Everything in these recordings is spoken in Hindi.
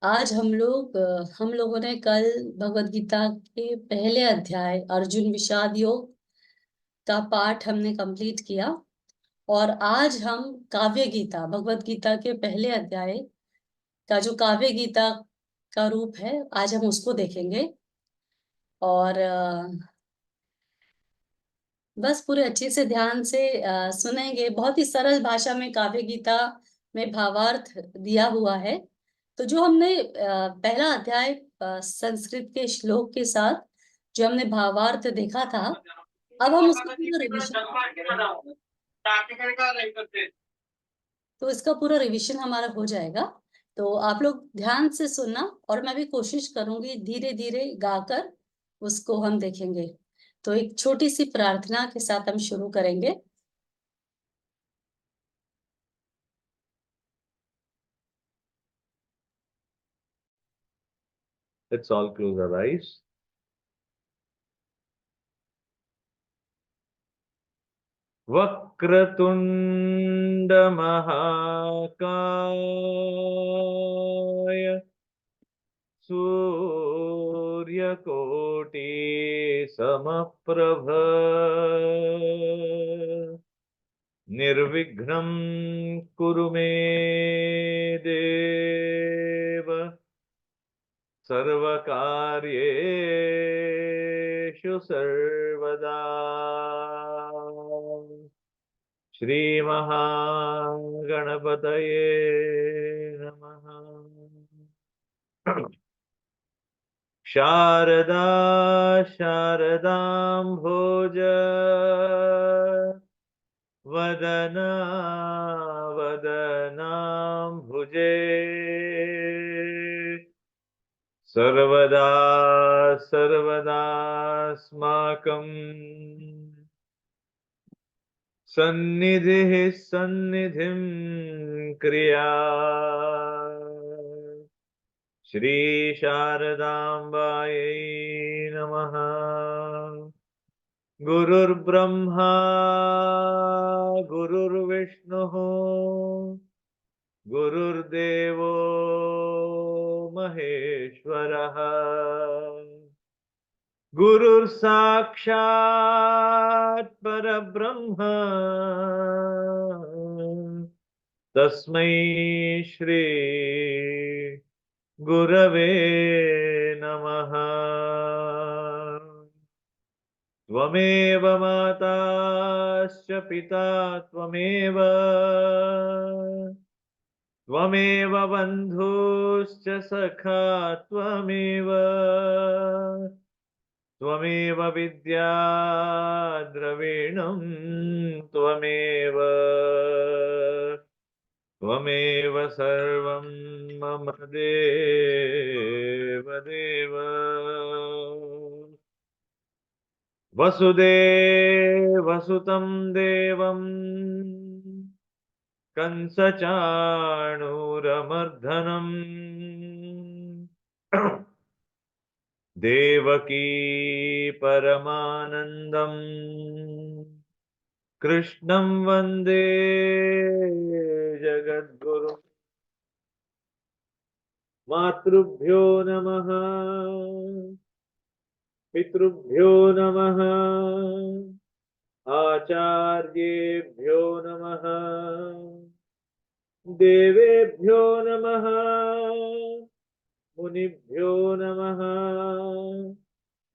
आज हम लोगों ने कल भगवत गीता के पहले अध्याय अर्जुन विषाद योग का पाठ हमने कंप्लीट किया। और आज हम काव्य गीता भगवत गीता के पहले अध्याय का जो काव्य गीता का रूप है, आज हम उसको देखेंगे। और बस पूरे अच्छे से ध्यान से सुनेंगे। बहुत ही सरल भाषा में काव्य गीता में भावार्थ दिया हुआ है। तो जो हमने पहला अध्याय संस्कृत के श्लोक के साथ जो हमने भावार्थ देखा था, अब हम उसका पूरा रिविजन, तो इसका पूरा रिविजन हमारा हो जाएगा। तो आप लोग ध्यान से सुनना, और मैं भी कोशिश करूंगी धीरे धीरे गाकर उसको हम देखेंगे। तो एक छोटी सी प्रार्थना के साथ हम शुरू करेंगे। Let's all close our eyes. Vakratunda महाकाय सूर्यकोटि समप्रभ निर्विघ्नं कुरु मे देव सर्वकार्येषु सर्वदा। श्रीमहागणपतये नमः। शारदा शारदाम्भोज वदना वदनाम्भुजे सर्वदा सर्वदास्माकं सन्निधिः सन्निधिं क्रियात्। श्री शारदाम्बायै नमः। गुरुर्ब्रह्मा गुरुर्विष्णुः गुरुर्देवो महेश्वरः गुरुर्साक्षात् परब्रह्म तस्मै श्री गुरवे नमः। त्वमेव माताश्च पिता त्वमेव त्वमेव बन्धुश्च सखा त्वमेव त्वमेव विद्या द्रविणं त्वमेव त्वमेव सर्वं मम देव देव। वसुदेवसुतं देवं कंसचाणूरमर्दनम् देवकी परमानन्दम् कृष्णं वन्दे जगद्गुरुं। मातृभ्यो नमः पितृभ्यो नमः आचार्येभ्यो नमः देवेभ्यो नमः मुनिभ्यो नमः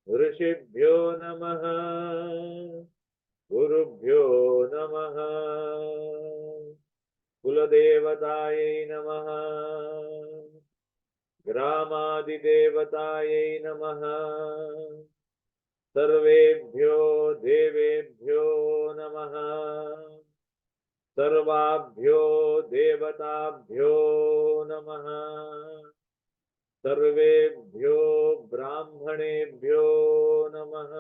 ऋषिभ्यो नमः गुरुभ्यो नमः कुलदेवतायै नमः ग्रामादिदेवतायै नमः सर्वेभ्यो देवेभ्यो नमः सर्वाभ्यो देवताभ्यो नमः सर्वेभ्यो ब्राह्मणेभ्यो नमः।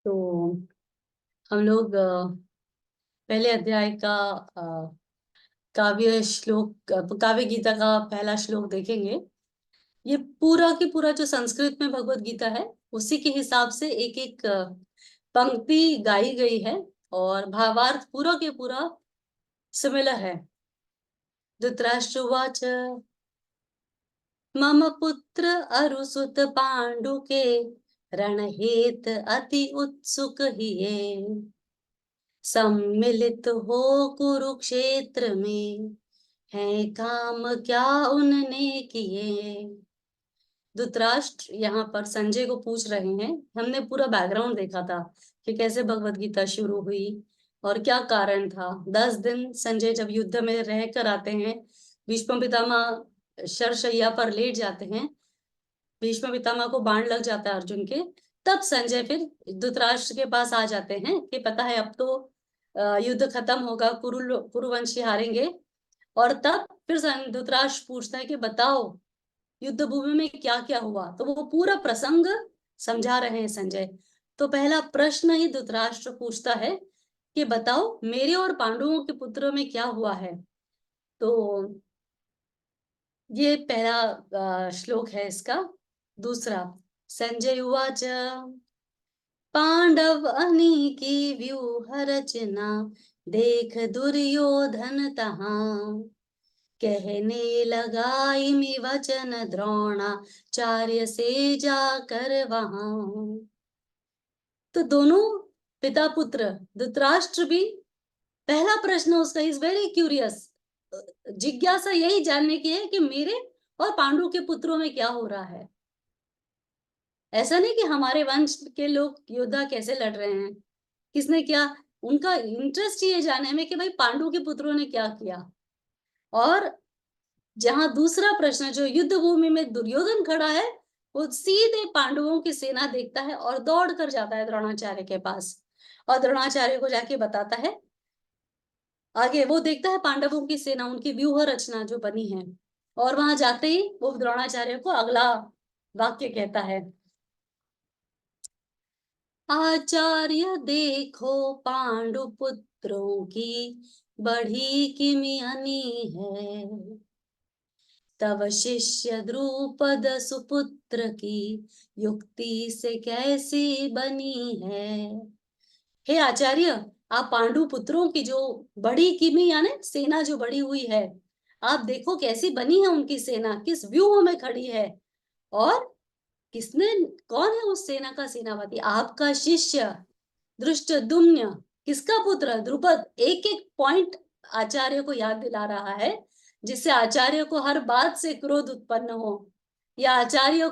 तो हम लोग पहले अध्याय का काव्य गीता का पहला श्लोक देखेंगे। ये पूरा की पूरा जो संस्कृत में भगवत गीता है उसी के हिसाब से एक एक पंक्ति गाई गई है और भावार्थ पूरा के पूरा सिमिलर है। धृतराष्ट्रवाच मम पुत्र अरुसुत पांडुके रणहेत अति उत्सुक हिये सम्मिलित हो कुरुक्षेत्र में है काम क्या उनने किए। धृतराष्ट्र यहाँ पर संजय को पूछ रहे हैं, हमने पूरा बैकग्राउंड देखा था कि कैसे भगवत गीता शुरू हुई और क्या कारण था। 10 दिन संजय जब युद्ध में रह कर आते हैं, भीष्म पितामह शरशैया पर लेट जाते हैं, भीष्म पितामह को बाण लग जाता है अर्जुन के, तब संजय फिर धृतराष्ट्र के पास आ जाते हैं कि पता है अब तो युद्ध खत्म होगा, कुरुवंशी हारेंगे। और तब फिर धृतराष्ट्र पूछता है कि बताओ युद्ध भूमि में क्या क्या हुआ, तो वो पूरा प्रसंग समझा रहे हैं संजय। तो पहला प्रश्न ही धृतराष्ट्र पूछता है कि बताओ मेरे और पांडवों के पुत्रों में क्या हुआ है। तो ये पहला श्लोक है इसका। दूसरा, संजय उवाच पांडव अनीकी व्यूह रचना देख दुर्योधन तहां कहने लगा इमि वचन द्रोणाचार्य से जाकर वहां। तो दोनों पिता पुत्र धृतराष्ट्र भी, पहला प्रश्न उसका इज वेरी क्यूरियस, जिज्ञासा यही जानने की है कि मेरे और पांडु के पुत्रों में क्या हो रहा है। ऐसा नहीं कि हमारे वंश के लोग योद्धा कैसे लड़ रहे हैं, किसने क्या, उनका इंटरेस्ट ये जानने में कि भाई पांडु के पुत्रों ने क्या किया। और जहां दूसरा प्रश्न जो युद्ध भूमि में दुर्योधन खड़ा है, वो सीधे पांडवों की सेना देखता है और दौड़ कर जाता है द्रोणाचार्य के पास और द्रोणाचार्य को जाके बताता है। आगे वो देखता है पांडवों की सेना, उनकी व्यूह रचना जो बनी है, और वहां जाते ही वो द्रोणाचार्य को अगला वाक्य कहता है, आचार्य देखो पांडु पुत्रों की बढ़ी किमियानी है तव शिष्य द्रुपद सुपुत्र की युक्ति से कैसी बनी है। हे आचार्य, आप पांडु पुत्रों की जो बड़ी किमी यानी सेना जो बड़ी हुई है, आप देखो कैसी बनी है उनकी सेना, किस व्यूह में खड़ी है, और किसने, कौन है उस सेना का सेनापति, आपका शिष्य धृष्टद्युम्न, किसका पुत्र द्रुपद। एक एक पॉइंट आचार्य को याद दिला रहा है, जिससे आचार्य को हर बात से क्रोध उत्पन्न हो, या आचार्य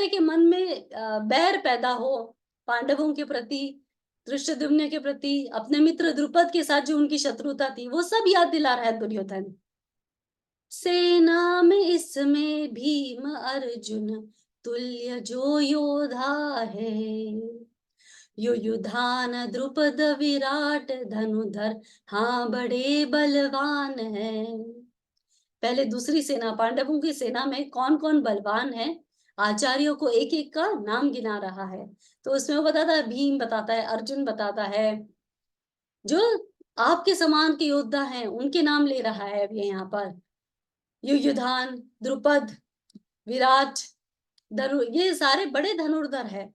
के मन में बैर पैदा हो पांडवों के प्रति, धृष्टद्युम्न के प्रति, अपने मित्र द्रुपद के साथ जो उनकी शत्रुता थी, वो सब याद दिला रहा है दुर्योधन। सेना में इसमें भीम अर्जुन तुल्य जो योधा है युयुधान द्रुपद विराट धनुधर हाँ बड़े बलवान है। पहले दूसरी सेना पांडवों की सेना में कौन कौन बलवान है, आचार्यों को एक एक का नाम गिना रहा है। तो उसमें वो बताता है, भीम बताता है, अर्जुन बताता है, जो आपके समान के योद्धा हैं उनके नाम ले रहा है अभी यहाँ पर। युयुधान, द्रुपद, विराट, ये सारे बड़े धनुर्धर है।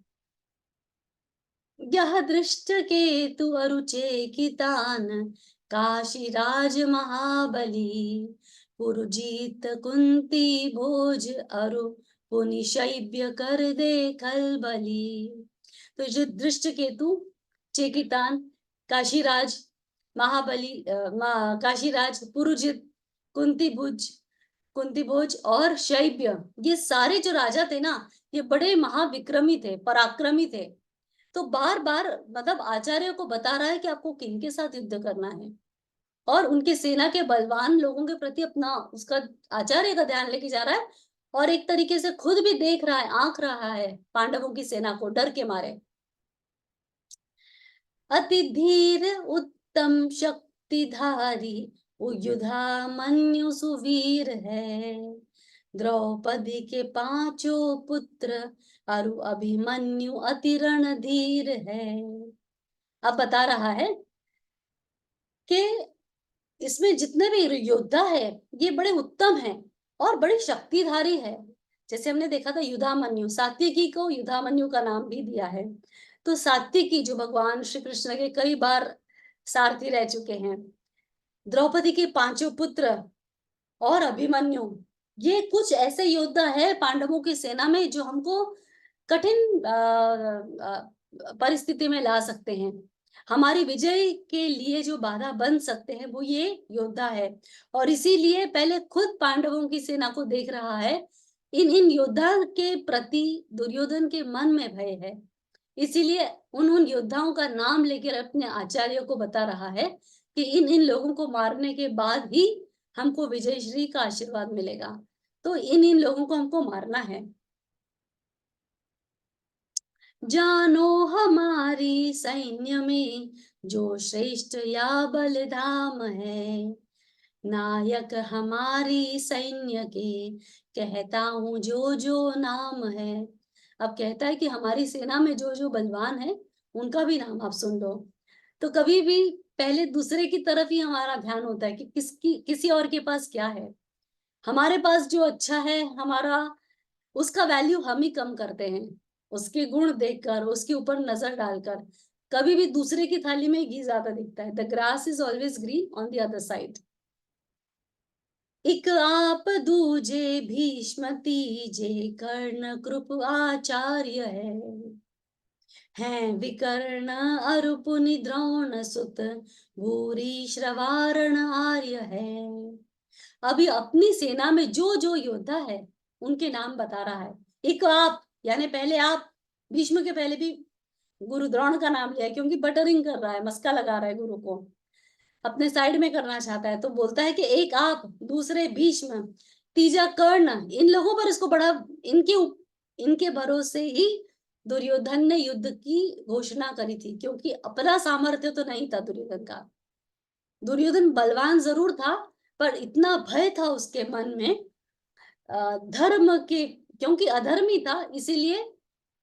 यह दृष्ट केतु अरुचे कितान काशीराज महाबली पुरुजीत कुंती भोज अरु पुनि शैब्य कर दे खलबली। तो जो दृष्ट केतु, चेकितान, काशीराज महाबली, काशीराज, पुरुजित, कुंती भोज और शैब्य, ये सारे जो राजा थे ना, ये बड़े महाविक्रमी थे, पराक्रमी थे। तो बार बार मतलब आचार्य को बता रहा है कि आपको किनके साथ युद्ध करना है, और उनके सेना के बलवान लोगों के प्रति अपना उसका आचार्य का ध्यान लेके जा रहा है, और एक तरीके से खुद भी देख रहा है, आंक रहा है पांडवों की सेना को डर के मारे। अति धीर उत्तम शक्तिधारी युधा मन्यु सुवीर है द्रौपदी के पांचों पुत्र अरु अभिमन्यु अति रणधीर है। अब बता रहा है कि इसमें जितने भी योद्धा है ये बड़े उत्तम हैं, और बड़ी शक्तिधारी है। जैसे हमने देखा था युधामन्यु, सात्यकी को युधामन्यु का नाम भी दिया है। तो सात्यकी जो भगवान श्री कृष्ण के कई बार सारथी रह चुके हैं, द्रौपदी के पांचों पुत्र और अभिमन्यु, ये कुछ ऐसे योद्धा है पांडवों की सेना में जो हमको कठिन परिस्थिति में ला सकते हैं। हमारी विजय के लिए जो बाधा बन सकते हैं वो ये योद्धा है। और इसीलिए पहले खुद पांडवों की सेना को देख रहा है। इन योद्धा के प्रति दुर्योधन के मन में भय है, इसीलिए उन योद्धाओं का नाम लेकर अपने आचार्यों को बता रहा है कि इन लोगों को मारने के बाद ही हमको विजयश्री का आशीर्वाद मिलेगा। तो इन लोगों को हमको मारना है। जानो हमारी सैन्य में जो श्रेष्ठ या बलधाम है, नायक हमारी सैन्य के कहता हूँ जो जो नाम है। अब कहता है कि हमारी सेना में जो जो बलवान है उनका भी नाम आप सुन लो। तो कभी भी पहले दूसरे की तरफ ही हमारा ध्यान होता है कि किसी और के पास क्या है। हमारे पास जो अच्छा है हमारा, उसका वैल्यू हम ही कम करते हैं, उसके गुण देखकर, उसके ऊपर नजर डालकर। कभी भी दूसरे की थाली में घी ज्यादा दिखता है। The grass is always green on the other side. इक आप दूजे भीष्म तीजे कर्ण कृप आचार्य है विकर्ण अरुपुनि द्रोण सुत भूरी श्रवारण आर्य है। अभी अपनी सेना में जो जो योद्धा है उनके नाम बता रहा है। एक आप यानी पहले आप, भीष्म के पहले भी गुरु द्रोण का नाम लिया है क्योंकि बटरिंग कर रहा है, मस्का लगा रहा है गुरु को, अपने साइड में करना चाहता है। तो बोलता है कि एक आप, दूसरे भीष्म, तीजा कर्ण। इन लोगों पर इसको बड़ा, इनके भरोसे ही दुर्योधन ने युद्ध की घोषणा करी थी, क्योंकि अपना सामर्थ्य तो नहीं था दुर्योधन का। दुर्योधन बलवान जरूर था पर इतना भय था उसके मन में धर्म के, क्योंकि अधर्मी था, इसीलिए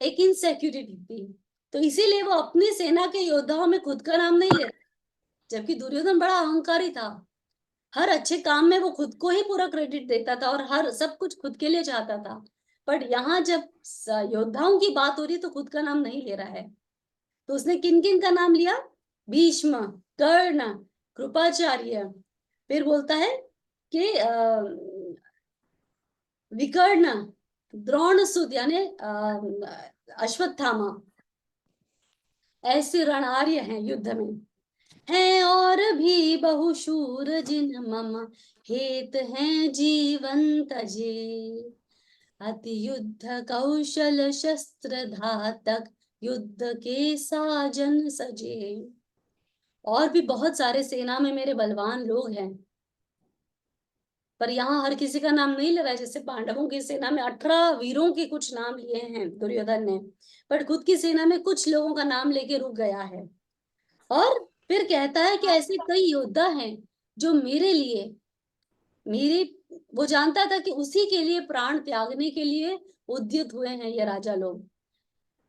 एक इनसिक्योरिटी थी। तो इसीलिए वो अपनी सेना के योद्धाओं में खुद का नाम नहीं लेता, जबकि दुर्योधन बड़ा अहंकारी था। हर अच्छे काम में वो खुद को ही पूरा क्रेडिट देता था और हर सब कुछ खुद के लिए चाहता था। पर यहाँ जब योद्धाओं की बात हो रही तो खुद का नाम नहीं ले रहा है। तो उसने किन किन का नाम लिया? भीष्म, कर्ण, कृपाचार्य, फिर बोलता है कि विकर्ण, द्रोण सुत यानी अश्वत्थामा, ऐसे रणआर्य हैं युद्ध में। हैं और भी बहुशूर जिन मम हेत हैं जीवन तजे, अति युद्ध कौशल शस्त्र धातक युद्ध के साजन सजे। और भी बहुत सारे सेना में मेरे बलवान लोग हैं, पर यहाँ हर किसी का नाम नहीं ले रहा है। जैसे पांडवों की सेना में 18 वीरों के कुछ नाम लिए हैं दुर्योधन ने, पर खुद की सेना में कुछ लोगों का नाम लेके रुक गया है। और फिर कहता है कि ऐसे कई योद्धा हैं जो मेरे लिए, मेरे, वो जानता था कि उसी के लिए प्राण त्यागने के लिए उद्यत हुए हैं ये राजा लोग।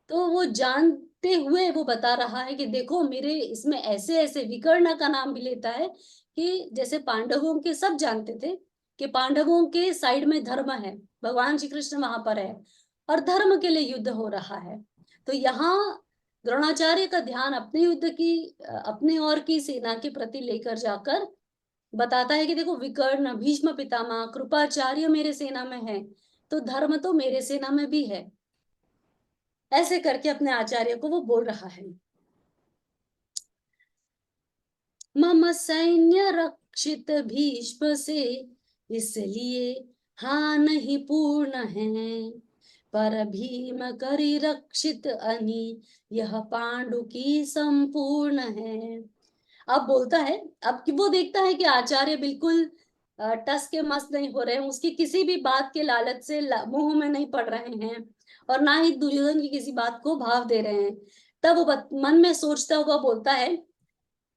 तो वो जानते हुए वो बता रहा है कि देखो मेरे इसमें ऐसे ऐसे, विकर्ण का नाम भी लेता है कि जैसे पांडवों के, सब जानते थे कि पांडवों के साइड में धर्म है, भगवान श्री कृष्ण वहां पर है और धर्म के लिए युद्ध हो रहा है। तो यहाँ द्रोणाचार्य का ध्यान अपने युद्ध की, अपने और की सेना के प्रति लेकर जाकर बताता है कि देखो विकर्ण, भीष्म पितामह, कृपाचार्य मेरे सेना में है, तो धर्म तो मेरे सेना में भी है। ऐसे करके अपने आचार्य को वो बोल रहा है। मम सैन्य रक्षित भीष्म से इसलिए हाँ नहीं पूर्ण है, पर भीम करी रक्षित अनी यह पांडु की संपूर्ण है। अब बोलता है, अब कि वो देखता है कि आचार्य बिल्कुल टस के मस नहीं हो रहे हैं, उसकी किसी भी बात के लालच से मुंह में नहीं पड़ रहे हैं और ना ही दुर्योधन की किसी बात को भाव दे रहे हैं। तब वो मन में सोचता हुआ बोलता है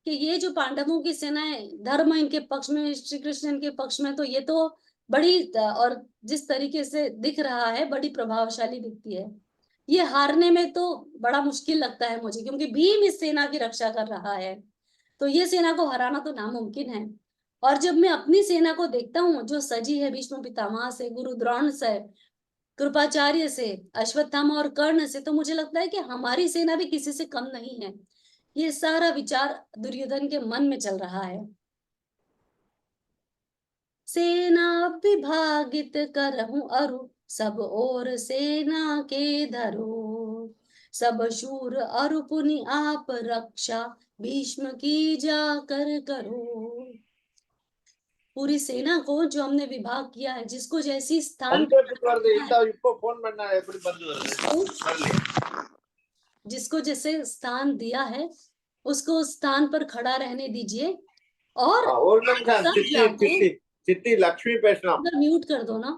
कि ये जो पांडवों की सेना है, धर्म इनके पक्ष में, श्री कृष्ण इनके पक्ष में, तो ये तो बड़ी, और जिस तरीके से दिख रहा है बड़ी प्रभावशाली दिखती है। ये हारने में तो बड़ा मुश्किल लगता है मुझे, क्योंकि भीम इस सेना की रक्षा कर रहा है, तो ये सेना को हराना तो नामुमकिन है। और जब मैं अपनी सेना को देखता हूँ जो सजी है भीष्म पितामह से, गुरु द्रोण से, कृपाचार्य से, अश्वत्थामा और कर्ण से, तो मुझे लगता है कि हमारी सेना भी किसी से कम नहीं है। ये सारा विचार दुर्योधन के मन में चल रहा है। सेना विभागित करहूं अरु, सब ओर सेना के धरो, सब शूर अरु पुनि आप रक्षा, भीष्म की जाकर करो। पूरी सेना को जो हमने विभाग किया है, जिसको जैसी स्थान जिसको जैसे स्थान दिया है उसको उस स्थान पर खड़ा रहने दीजिए। और सब जाके चिट्टी लक्ष्मी पेशना म्यूट कर दो ना।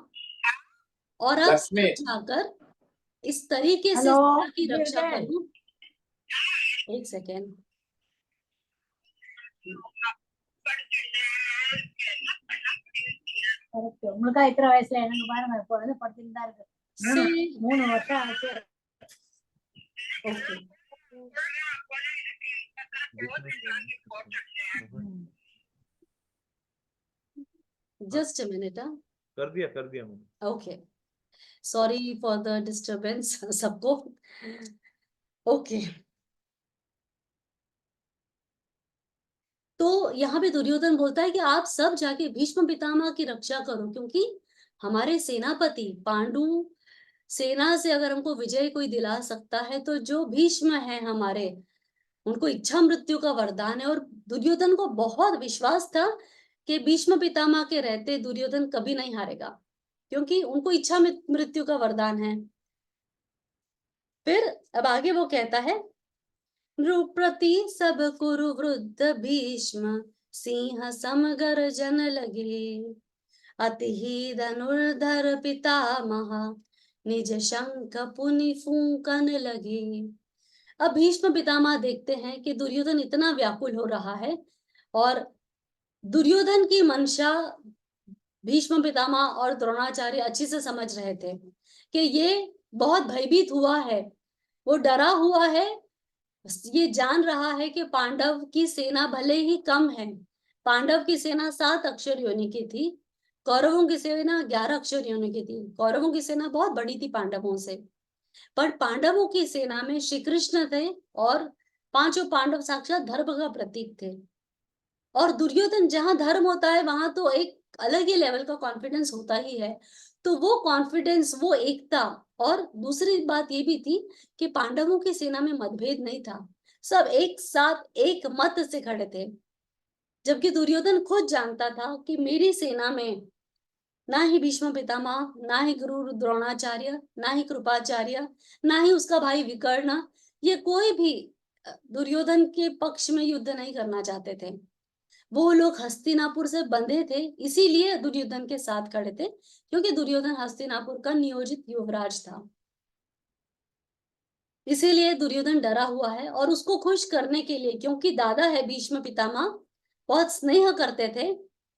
और आप सब जाकर इस तरीके से सेना की रक्षा करो। एक सेकेंड, உங்களுக்கு எத்தனை வயசுல எனக்கு பாருங்க குழந்தை படுத்துட்டு தான் இருக்கு 3 வருஷம் ஆச்சு ओके जस्ट अ मिनट। कर दिया मैंने। Okay, sorry for the disturbance सबको। ओके, तो यहाँ पे दुर्योधन बोलता है कि आप सब जाके भीष्म पितामह की रक्षा करो, क्योंकि हमारे सेनापति पांडु सेना से अगर हमको विजय कोई दिला सकता है तो जो भीष्म है हमारे, उनको इच्छा मृत्यु का वरदान है। और दुर्योधन को बहुत विश्वास था कि भीष्म पितामह के रहते दुर्योधन कभी नहीं हारेगा, क्योंकि उनको इच्छा मृत्यु का वरदान है। फिर अब आगे वो कहता है, नृप्रति सब कुरु वृद्ध भीष्म, सिंह सम गर्जन लगे, अति ही धनुर्धर पितामह, निज शंख पुनि फूंकन लगे। अब भीष्म पितामह देखते हैं कि दुर्योधन इतना व्याकुल हो रहा है, और दुर्योधन की मंशा भीष्म पितामह और द्रोणाचार्य अच्छी से समझ रहे थे कि ये बहुत भयभीत हुआ है, वो डरा हुआ है। ये जान रहा है कि पांडव की सेना भले ही कम है, पांडव की सेना 7 अक्षर योनि की थी, कौरवों की सेना 11 अक्षर योनि की थी। कौरवों की सेना बहुत बड़ी थी पांडवों से, पर पांडवों की सेना में श्री कृष्ण थे और 5 पांडव साक्षात धर्म का प्रतीक थे। और दुर्योधन, जहां धर्म होता है वहां तो एक अलग ही लेवल का कॉन्फिडेंस होता ही है। तो वो कॉन्फिडेंस, वो एकता, और दूसरी बात ये भी थी कि पांडवों की सेना में मतभेद नहीं था, सब एक साथ एक मत से खड़े थे। जबकि दुर्योधन खुद जानता था कि मेरी सेना में ना ही भीष्म पितामह, ना ही गुरु द्रोणाचार्य, ना ही कृपाचार्य, ना ही उसका भाई विकर्ण, ये कोई भी दुर्योधन के पक्ष में युद्ध नहीं करना चाहते थे। वो लोग हस्तिनापुर से बंधे थे, इसीलिए दुर्योधन के साथ खड़े थे, क्योंकि दुर्योधन हस्तिनापुर का नियोजित युवराज था। इसीलिए दुर्योधन डरा हुआ है, और उसको खुश करने के लिए, क्योंकि दादा है भीष्म पितामह, बहुत स्नेह करते थे,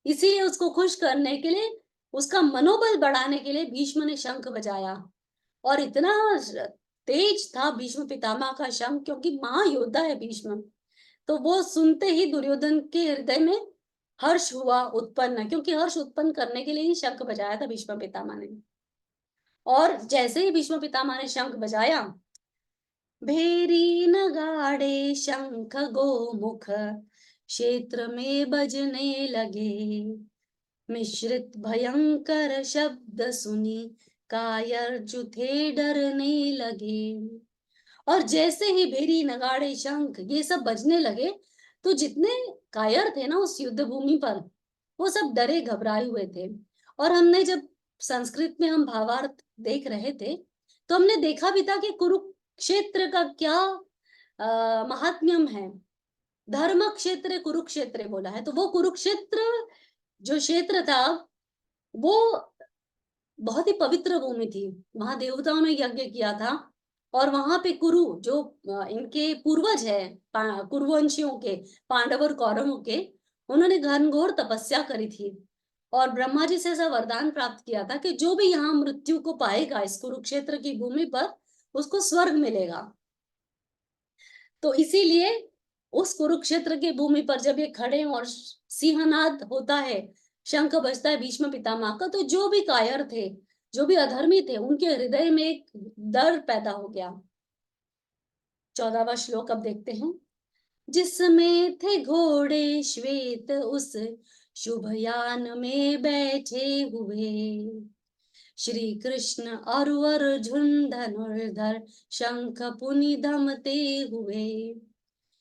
इसीलिए उसको खुश करने के लिए, उसका मनोबल बढ़ाने के लिए भीष्म ने शंख बजाया। और इतना तेज था भीष्म पितामह का शंख, क्योंकि महायोद्धा है भीष्म। तो वो सुनते ही दुर्योधन के हृदय में हर्ष हुआ उत्पन्न, क्योंकि हर्ष उत्पन्न करने के लिए ही शंख बजाया था भीष्म पितामह ने। और जैसे ही भीष्म पितामह ने शंख बजाया, भेरी नगाड़े शंख गोमुख, क्षेत्र में बजने लगे, मिश्रित भयंकर शब्द सुनी, कायर थे डरने लगे। और जैसे ही भेरी नगाड़े शंख ये सब बजने लगे, तो जितने कायर थे ना उस युद्ध भूमि पर, वो सब डरे घबराए हुए थे। और हमने जब संस्कृत में हम भावार्थ देख रहे थे, तो हमने देखा भी था कि कुरुक्षेत्र का क्या महात्म्यम है। धर्म क्षेत्र कुरुक्षेत्र बोला है, तो वो कुरुक्षेत्र जो क्षेत्र था वो बहुत ही पवित्र भूमि थी। वहां देवताओं ने यज्ञ किया था, और वहां पे कुरु जो इनके पूर्वज है, कुरुवंशियों के, पांडव और कौरवों के, उन्होंने घनघोर तपस्या करी थी, और ब्रह्मा जी से ऐसा वरदान प्राप्त किया था कि जो भी यहाँ मृत्यु को पाएगा इस कुरुक्षेत्र की भूमि पर, उसको स्वर्ग मिलेगा। तो इसीलिए उस कुरुक्षेत्र की भूमि पर जब ये खड़े हैं और सिंहनाद होता है, शंख बजता है भीष्म पितामह का, तो जो भी कायर थे, जो भी अधर्मी थे, उनके हृदय में एक डर पैदा हो गया। 14वां श्लोक अब देखते हैं। जिसमें थे घोड़े श्वेत उस शुभ यान में बैठे हुए, श्री कृष्ण और अर्जुन धनुर्धर शंख पुनि दमते हुए।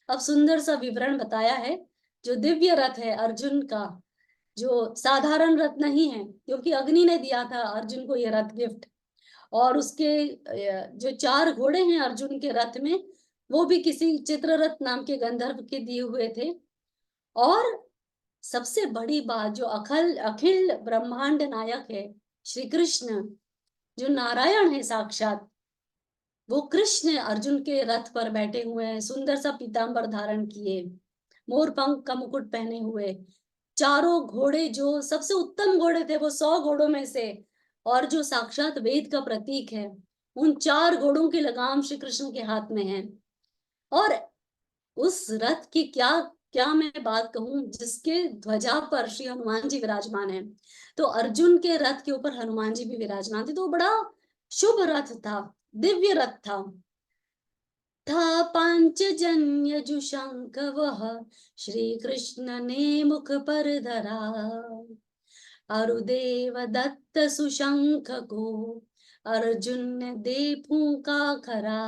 अब सुंदर सा विवरण बताया है। जो दिव्य रथ है अर्जुन का, जो साधारण रथ नहीं है, क्योंकि अग्नि ने दिया था अर्जुन को यह रथ गिफ्ट, और उसके जो 4 घोड़े हैं अर्जुन के रथ में, वो भी किसी चित्ररथ नाम के गंधर्व के दिए हुए थे। और सबसे बड़ी बात, जो अखिल ब्रह्मांड नायक है श्री कृष्ण, जो नारायण है साक्षात, वो कृष्ण अर्जुन के रथ पर बैठे हुए हैं, सुंदर सा पीतांबर धारण किए, मोर पंख का मुकुट पहने हुए। चारों घोड़े जो सबसे उत्तम घोड़े थे, वो 100 घोड़ों में से, और जो साक्षात वेद का प्रतीक है, उन 4 घोड़ों की लगाम श्री कृष्ण के हाथ में है। और उस रथ की क्या क्या मैं बात कहूं, जिसके ध्वजा पर श्री हनुमान जी विराजमान है। तो अर्जुन के रथ के ऊपर हनुमान जी भी विराजमान थे। तो बड़ा शुभ रथ था, दिव्य रथ था पांचजन्य जो शंख वह श्री कृष्ण ने मुख पर धरा, अरुदेव दत्त सुशंख को अर्जुन ने दे फूंका खरा।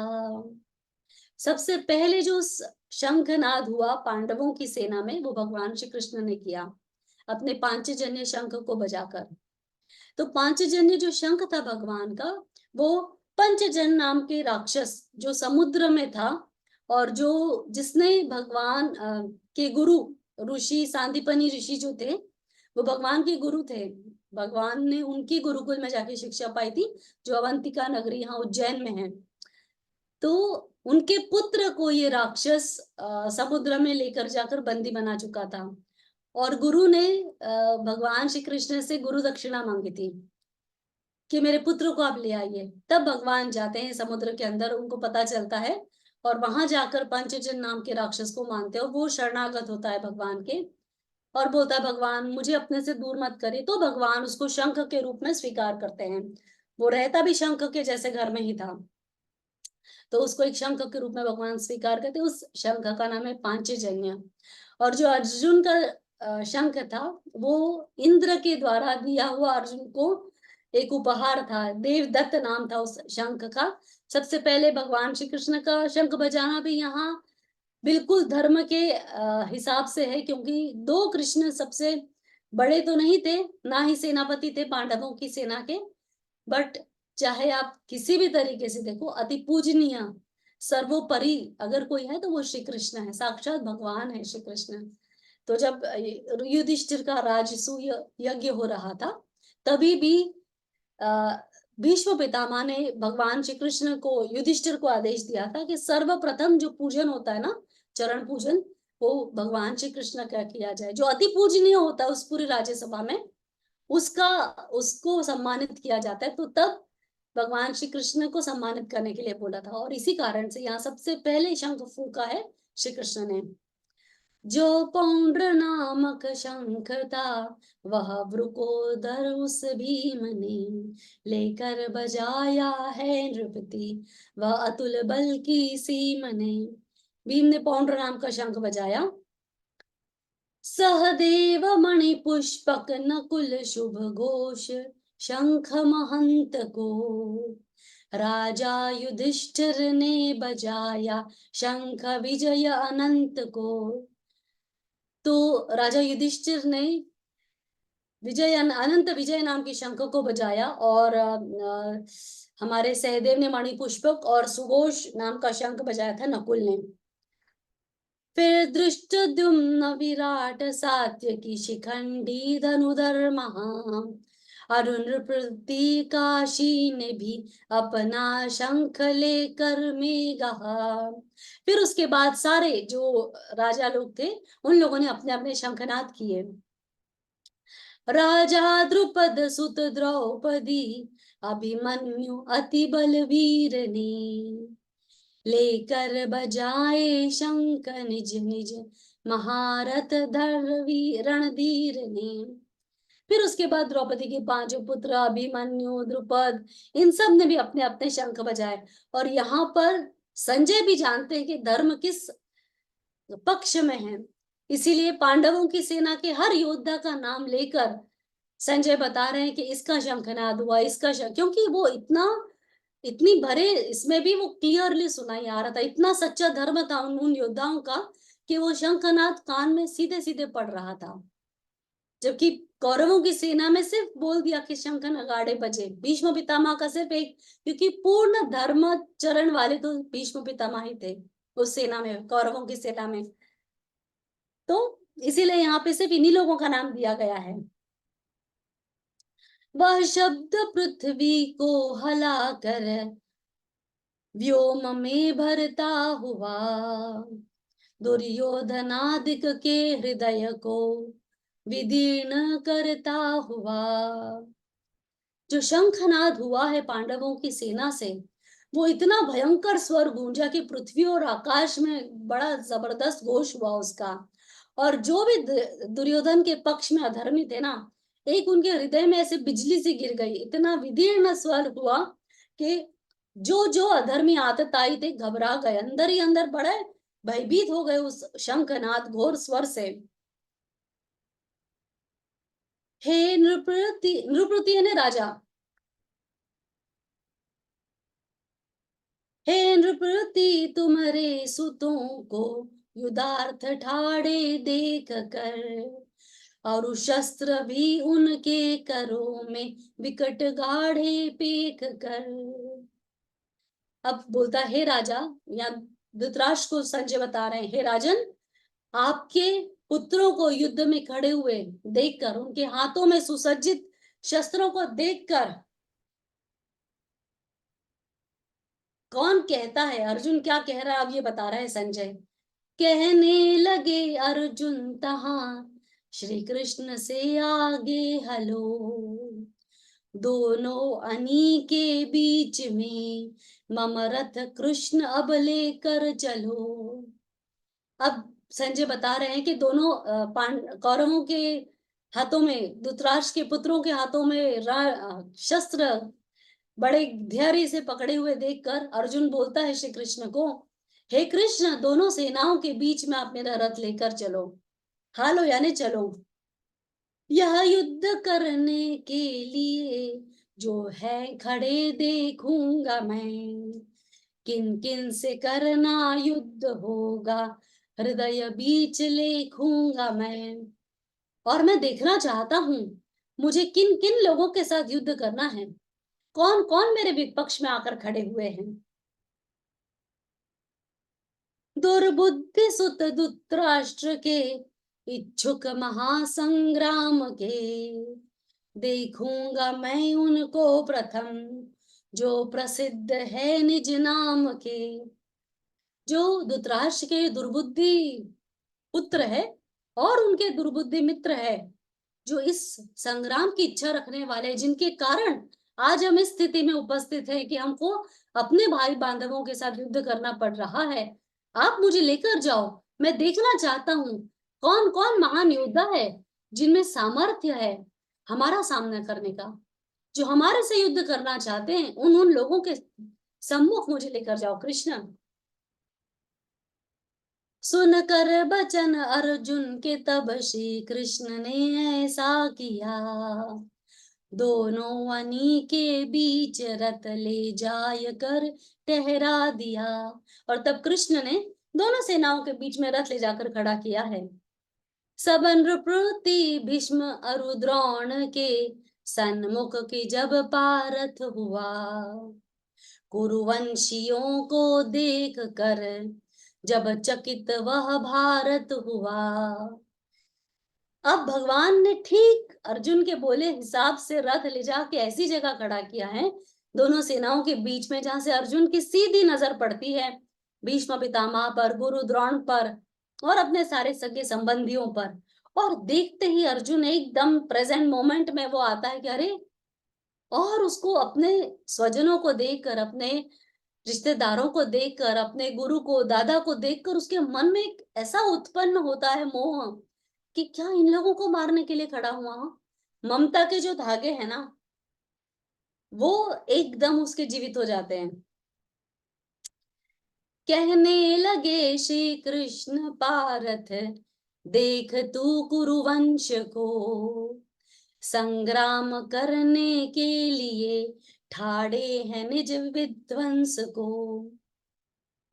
सबसे पहले जो शंखनाद हुआ पांडवों की सेना में, वो भगवान श्री कृष्ण ने किया अपने पांचजन्य शंख को बजाकर। तो पांचजन्य जो शंख था भगवान का, वो पंचजन नाम के राक्षस जो समुद्र में था, और जो जिसने भगवान के गुरु ऋषि सांदीपनि ऋषि जो थे, वो भगवान के गुरु थे। भगवान ने उनकी गुरुकुल में जाके शिक्षा पाई थी, जो अवंतिका नगरी यहाँ उज्जैन में है। तो उनके पुत्र को ये राक्षस समुद्र में लेकर जाकर बंदी बना चुका था, और गुरु ने भगवान श्री कृष्ण से गुरु दक्षिणा मांगी थी कि मेरे पुत्र को आप ले आइए। तब भगवान जाते हैं समुद्र के अंदर, उनको पता चलता है, और वहां जाकर पंचजन नाम के राक्षस को मानते हैं, और वो शरणागत होता है भगवान के, और बोलता है भगवान मुझे अपने से दूर मत करिए। तो भगवान उसको शंख के रूप में स्वीकार करते हैं। वो रहता भी शंख के जैसे घर में ही था, तो उसको एक शंख के रूप में भगवान स्वीकार करते। उस शंख का नाम है पांचजन्य। और जो अर्जुन का शंख था, वो इंद्र के द्वारा दिया हुआ अर्जुन को एक उपहार था, देवदत्त नाम था उस शंख का। सबसे पहले भगवान श्री कृष्ण का शंख बजाना भी यहाँ बिल्कुल धर्म के हिसाब से है, क्योंकि 2 कृष्ण सबसे बड़े तो नहीं थे, ना ही सेनापति थे पांडवों की सेना के, बट चाहे आप किसी भी तरीके से देखो, अति पूजनीय सर्वोपरि अगर कोई है तो वो श्री कृष्ण है, साक्षात भगवान है श्री कृष्ण। तो जब युधिष्ठिर का राजसूय यज्ञ हो रहा था, तभी भी भीष्म पितामह ने भगवान श्री कृष्ण को, युधिष्ठिर को आदेश दिया था कि सर्वप्रथम जो पूजन होता है ना, चरण पूजन, वो भगवान श्री कृष्ण का किया जाए। जो अति पूजनीय होता है उस पूरी राज्यसभा में, उसका उसको सम्मानित किया जाता है। तो तब भगवान श्री कृष्ण को सम्मानित करने के लिए बोला था, और इसी कारण से यहाँ सबसे पहले शंख फूका है श्री कृष्ण ने। जो पौंड्र नामक शंख था, वह वृकोदर उस भीम ने लेकर बजाया है नृपति, वह अतुल बल की सीम ने। भीम ने पौंड्र नाम का शंख बजाया। सहदेव मणि पुष्पक नकुल शुभ घोष शंख महंत को, राजा युधिष्ठिर ने बजाया शंख विजय अनंत को। तो राजा युधिष्ठिर ने अनंत विजय नाम के शंख को बजाया, और हमारे सहदेव ने मणि पुष्पक और सुघोष नाम का शंख बजाया था नकुल ने। फिर धृष्टद्युम्न विराट सात्यकी शिखंडी धनुधर महा, अरुण प्रतीकाशी ने भी अपना शंख लेकर में गहा। फिर उसके बाद सारे जो राजा लोग थे, उन लोगों ने अपने अपने शंखनाद किए। राजा द्रुपद सुत द्रौपदी अभिमन्यु अति बलवीर ने, लेकर बजाए शंख निज निज महारथ धरवी रणधीर ने। फिर उसके बाद द्रौपदी के पांचों पुत्र अभिमन्यु, द्रुपद, इन सब ने भी अपने अपने शंख बजाए। और यहाँ पर संजय भी जानते हैं कि धर्म किस पक्ष में है, इसीलिए पांडवों की सेना के हर योद्धा का नाम लेकर संजय बता रहे हैं कि इसका शंखनाद हुआ, इसका शंख, क्योंकि वो इतनी भरे इसमें भी वो क्लियरली सुनाई आ रहा था, इतना सच्चा धर्म था उन योद्धाओं का कि वो शंखनाद कान में सीधे सीधे पड़ रहा था। जबकि कौरवों की सेना में सिर्फ बोल दिया कि शंख नगाड़े बजे, भीष्म पितामह का सिर्फ एक, क्योंकि पूर्ण धर्म चरण वाले तो भीष्म पितामह ही थे उस सेना में, कौरवों की सेना में, तो इसीलिए यहाँ पे सिर्फ इन्हीं लोगों का नाम दिया गया है। वह शब्द पृथ्वी को हला कर व्योम में भरता हुआ, दुर्योधनादिक के हृदय को विदीर्ण करता हुआ। जो शंखनाद हुआ है पांडवों की सेना से, वो इतना भयंकर स्वर गूंजा कि पृथ्वी और आकाश में बड़ा जबरदस्त घोष हुआ उसका। और जो भी दुर्योधन के पक्ष में अधर्मी थे ना, एक उनके हृदय में ऐसे बिजली सी गिर गई, इतना विदीर्ण स्वर हुआ कि जो जो अधर्मी आतताई थे घबरा गए, अंदर ही अंदर बड़े भयभीत हो गए उस शंखनाद घोर स्वर से। हे नृपति, नृपति यानी राजा, हे नृपति तुम्हारे सुतों को युद्धार्थ ठाड़े देख कर, और शस्त्र भी उनके करों में विकट गाढ़े पेख कर। अब बोलता हे राजा, या धृतराष्ट्र को संजय बता रहे हैं, हे राजन, आपके पुत्रों को युद्ध में खड़े हुए देखकर, उनके हाथों में सुसज्जित शस्त्रों को देखकर, कौन कहता है, अर्जुन क्या कह रहा है अब ये बता रहा है संजय। कहने लगे अर्जुन तहां श्री कृष्ण से आगे हलो, दोनों अनी के बीच में मम रथ कृष्ण अब लेकर चलो। अब संजय बता रहे हैं कि दोनों कौरवों के हाथों में, धृतराष्ट्र के पुत्रों के हाथों में शस्त्र बड़े धैर्य से पकड़े हुए देखकर अर्जुन बोलता है श्री कृष्ण को, हे कृष्ण, दोनों सेनाओं के बीच में आप मेरा रथ लेकर चलो, हालो यानी चलो। यह युद्ध करने के लिए जो है खड़े देखूंगा मैं, किन किन से करना युद्ध होगा हृदय बीच लेखूंगा मैं। और मैं देखना चाहता हूं मुझे किन किन लोगों के साथ युद्ध करना है, कौन कौन मेरे विपक्ष में आकर खड़े हुए हैं। दुर्बुद्धि सुत धृतराष्ट्र के इच्छुक महासंग्राम के, देखूंगा मैं उनको प्रथम जो प्रसिद्ध है निज नाम के। जो धृतराष्ट्र के दुर्बुद्धि पुत्र है और उनके दुर्बुद्धि मित्र है, जो इस संग्राम की इच्छा रखने वाले, जिनके कारण आज हम इस स्थिति में उपस्थित हैं कि हमको अपने भाई बांधवों के साथ युद्ध करना पड़ रहा है, आप मुझे लेकर जाओ। मैं देखना चाहता हूँ कौन कौन महान योद्धा है जिनमें सामर्थ्य है हमारा सामना करने का, जो हमारे से युद्ध करना चाहते हैं, उन लोगों के सम्मुख मुझे लेकर जाओ कृष्ण। सुनकर बचन अर्जुन के तब श्री कृष्ण ने ऐसा किया, दोनों अनी के बीच रथ ले जाय कर ठहरा दिया। और तब कृष्ण ने दोनों सेनाओं के बीच में रथ ले जाकर खड़ा किया है। सब नृपति भीष्म अरु द्रोण के सन्मुख की जब पारथ हुआ, कुरुवंशियों को देख कर जब चकित वह भारत हुआ। अब भगवान ने ठीक अर्जुन के बोले हिसाब से रथ ले जाके ऐसी जगह खड़ा किया है दोनों सेनाओं के बीच में, जहां से अर्जुन की सीधी नजर पड़ती है भीष्म पितामह पर, गुरु द्रोण पर और अपने सारे सगे संबंधियों पर। और देखते ही अर्जुन एकदम प्रेजेंट मोमेंट में वो आता है कि अरे, और उसको अपने स्वजनों को देखकर, अपने रिश्तेदारों को देखकर, अपने गुरु को, दादा को देखकर उसके मन में एक ऐसा उत्पन्न होता है मोह कि क्या इन लोगों को मारने के लिए खड़ा हुआ हूं। ममता के जो धागे हैं ना, वो एकदम उसके जीवित हो जाते हैं। कहने लगे श्री कृष्ण पारथ, देख तू कुरुवंश को, संग्राम करने के लिए ठाड़े हैं निज विध्वंस को।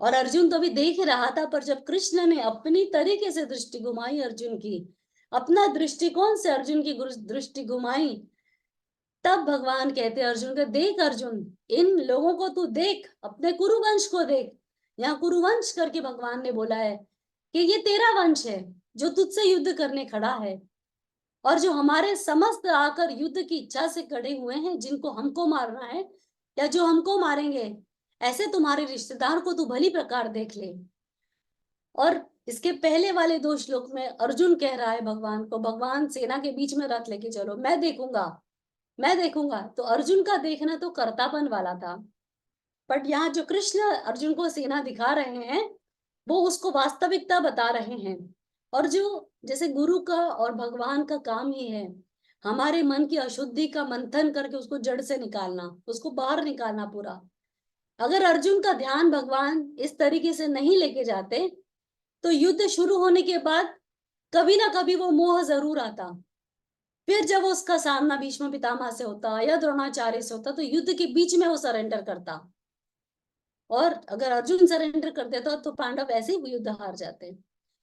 और अर्जुन तो भी देख रहा था, पर जब कृष्ण ने अपनी तरीके से दृष्टि घुमाई अर्जुन की, अपना दृष्टिकोण से अर्जुन की दृष्टि घुमाई, तब भगवान कहते अर्जुन को, देख अर्जुन, इन लोगों को तू देख, अपने कुरुवंश को देख। यहाँ कुरुवंश करके भगवान ने बोला है कि ये तेरा वंश है जो तुझसे युद्ध करने खड़ा है, और जो हमारे समस्त आकर युद्ध की इच्छा से खड़े हुए हैं, जिनको हमको मारना है या जो हमको मारेंगे, ऐसे तुम्हारे रिश्तेदार को तू भली प्रकार देख ले। और इसके पहले वाले 2 श्लोक में अर्जुन कह रहा है भगवान को, भगवान सेना के बीच में रथ लेके चलो, मैं देखूंगा, मैं देखूंगा। तो अर्जुन का देखना तो कर्तापन वाला था, बट यहाँ जो कृष्ण अर्जुन को सेना दिखा रहे हैं, वो उसको वास्तविकता बता रहे हैं। और जो जैसे गुरु का और भगवान का काम ही है हमारे मन की अशुद्धि का मंथन करके उसको जड़ से निकालना, उसको बाहर निकालना पूरा। अगर अर्जुन का ध्यान भगवान इस तरीके से नहीं लेके जाते, तो युद्ध शुरू होने के बाद कभी ना कभी वो मोह जरूर आता। फिर जब उसका सामना भीष्म पितामह से होता या द्रोणाचार्य से होता, तो युद्ध के बीच में वो सरेंडर करता। और अगर अर्जुन सरेंडर कर देता तो पांडव ऐसे ही युद्ध हार जाते।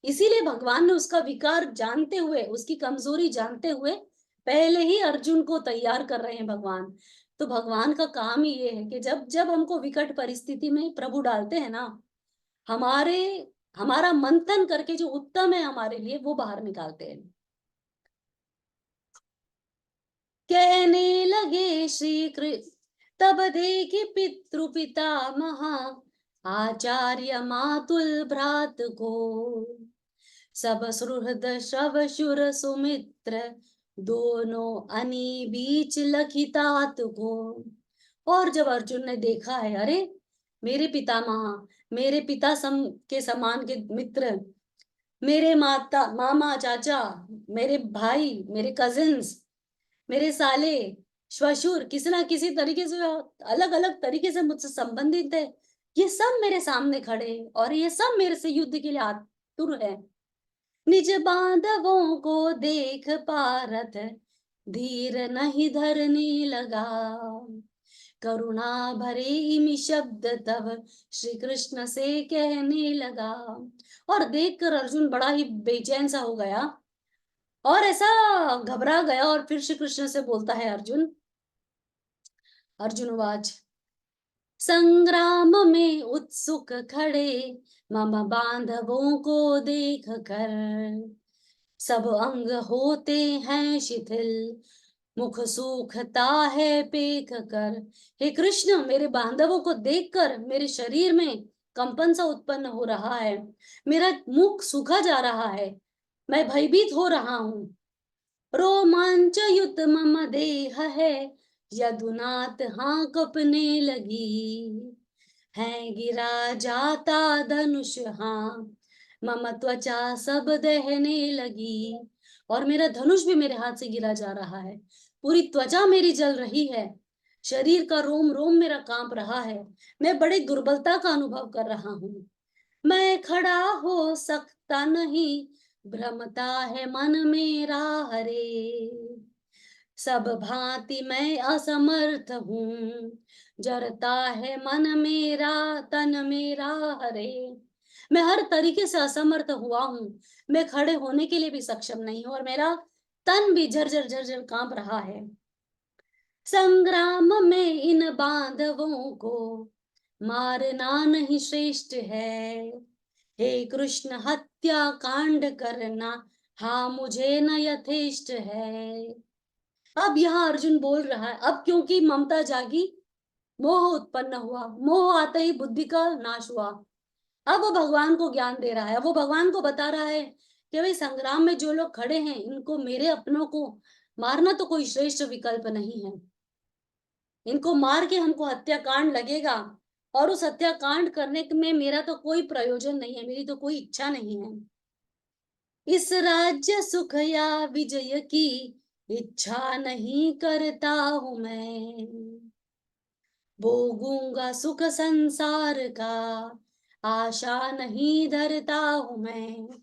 इसीलिए भगवान ने उसका विकार जानते हुए, उसकी कमजोरी जानते हुए पहले ही अर्जुन को तैयार कर रहे हैं भगवान। तो भगवान का काम ही ये है कि जब जब हमको विकट परिस्थिति में प्रभु डालते हैं ना, हमारा मंथन करके जो उत्तम है हमारे लिए, वो बाहर निकालते हैं। कहने लगे श्री कृष्ण तब देखी पितृ पितामह, आचार्य मातुल भ्रात को, सब सुहृद श्रव शूर सुमित्र, दोनों अनी बीच लखितात को। और जब अर्जुन ने देखा है, अरे मेरे पितामह, मेरे पिता के समान के मित्र, मेरे माता मामा चाचा, मेरे भाई, मेरे कजिन्स, मेरे साले, श्वशुर, किसी ना किसी तरीके से अलग अलग तरीके से मुझसे संबंधित है, ये सब मेरे सामने खड़े और ये सब मेरे से युद्ध के लिए आतुर है। निज बांधवों को देख पारथ, धीर नहीं धरने लगा, करुणा भरे इमि शब्द तब श्री कृष्ण से कहने लगा। और देखकर अर्जुन बड़ा ही बेचैन सा हो गया और ऐसा घबरा गया, और फिर श्री कृष्ण से बोलता है अर्जुनवाच, संग्राम में उत्सुक खड़े मम बांधवों को देख कर, सब अंग होते हैं शिथिल, मुख सूखता है पेख कर। हे कृष्ण, मेरे बांधवों को देखकर मेरे शरीर में कंपन सा उत्पन्न हो रहा है, मेरा मुख सूखा जा रहा है, मैं भयभीत हो रहा हूँ। रोमांचयुत मम देह है, यदुनाथ हाँ कपने लगी, है गिरा जाता धनुष हाँ, मम त्वचा सब दहने लगी। और मेरा धनुष भी मेरे हाथ से गिरा जा रहा है, पूरी त्वचा मेरी जल रही है, शरीर का रोम रोम मेरा कांप रहा है, मैं बड़े दुर्बलता का अनुभव कर रहा हूँ। मैं खड़ा हो सकता नहीं, भ्रमता है मन मेरा हरे, सब भांति मैं असमर्थ हूँ, जरता है मन मेरा तन मेरा हरे। मैं हर तरीके से असमर्थ हुआ हूँ, मैं खड़े होने के लिए भी सक्षम नहीं हूँ, और मेरा तन भी झरझर झरझर कांप रहा है। संग्राम में इन बांधवों को मारना नहीं श्रेष्ठ है, हे कृष्ण हत्या कांड करना हाँ मुझे न यथेष्ट है। अब यहाँ अर्जुन बोल रहा है, अब क्योंकि ममता जागी, मोह उत्पन्न हुआ, मोह आते ही बुद्धि का नाश हुआ। अब वो भगवान को ज्ञान दे रहा है, वो भगवान को बता रहा है कि भाई संग्राम में जो लोग खड़े हैं, इनको, मेरे अपनों को मारना तो कोई श्रेष्ठ विकल्प नहीं है, इनको मार के हमको हत्याकांड लगेगा और उस हत्याकांड करने में मेरा तो कोई प्रयोजन नहीं है, मेरी तो कोई इच्छा नहीं है। इस राज्य सुख या विजय की इच्छा नहीं करता हूं मैं, भोगूंगा सुख संसार का आशा नहीं धरता हूं मैं।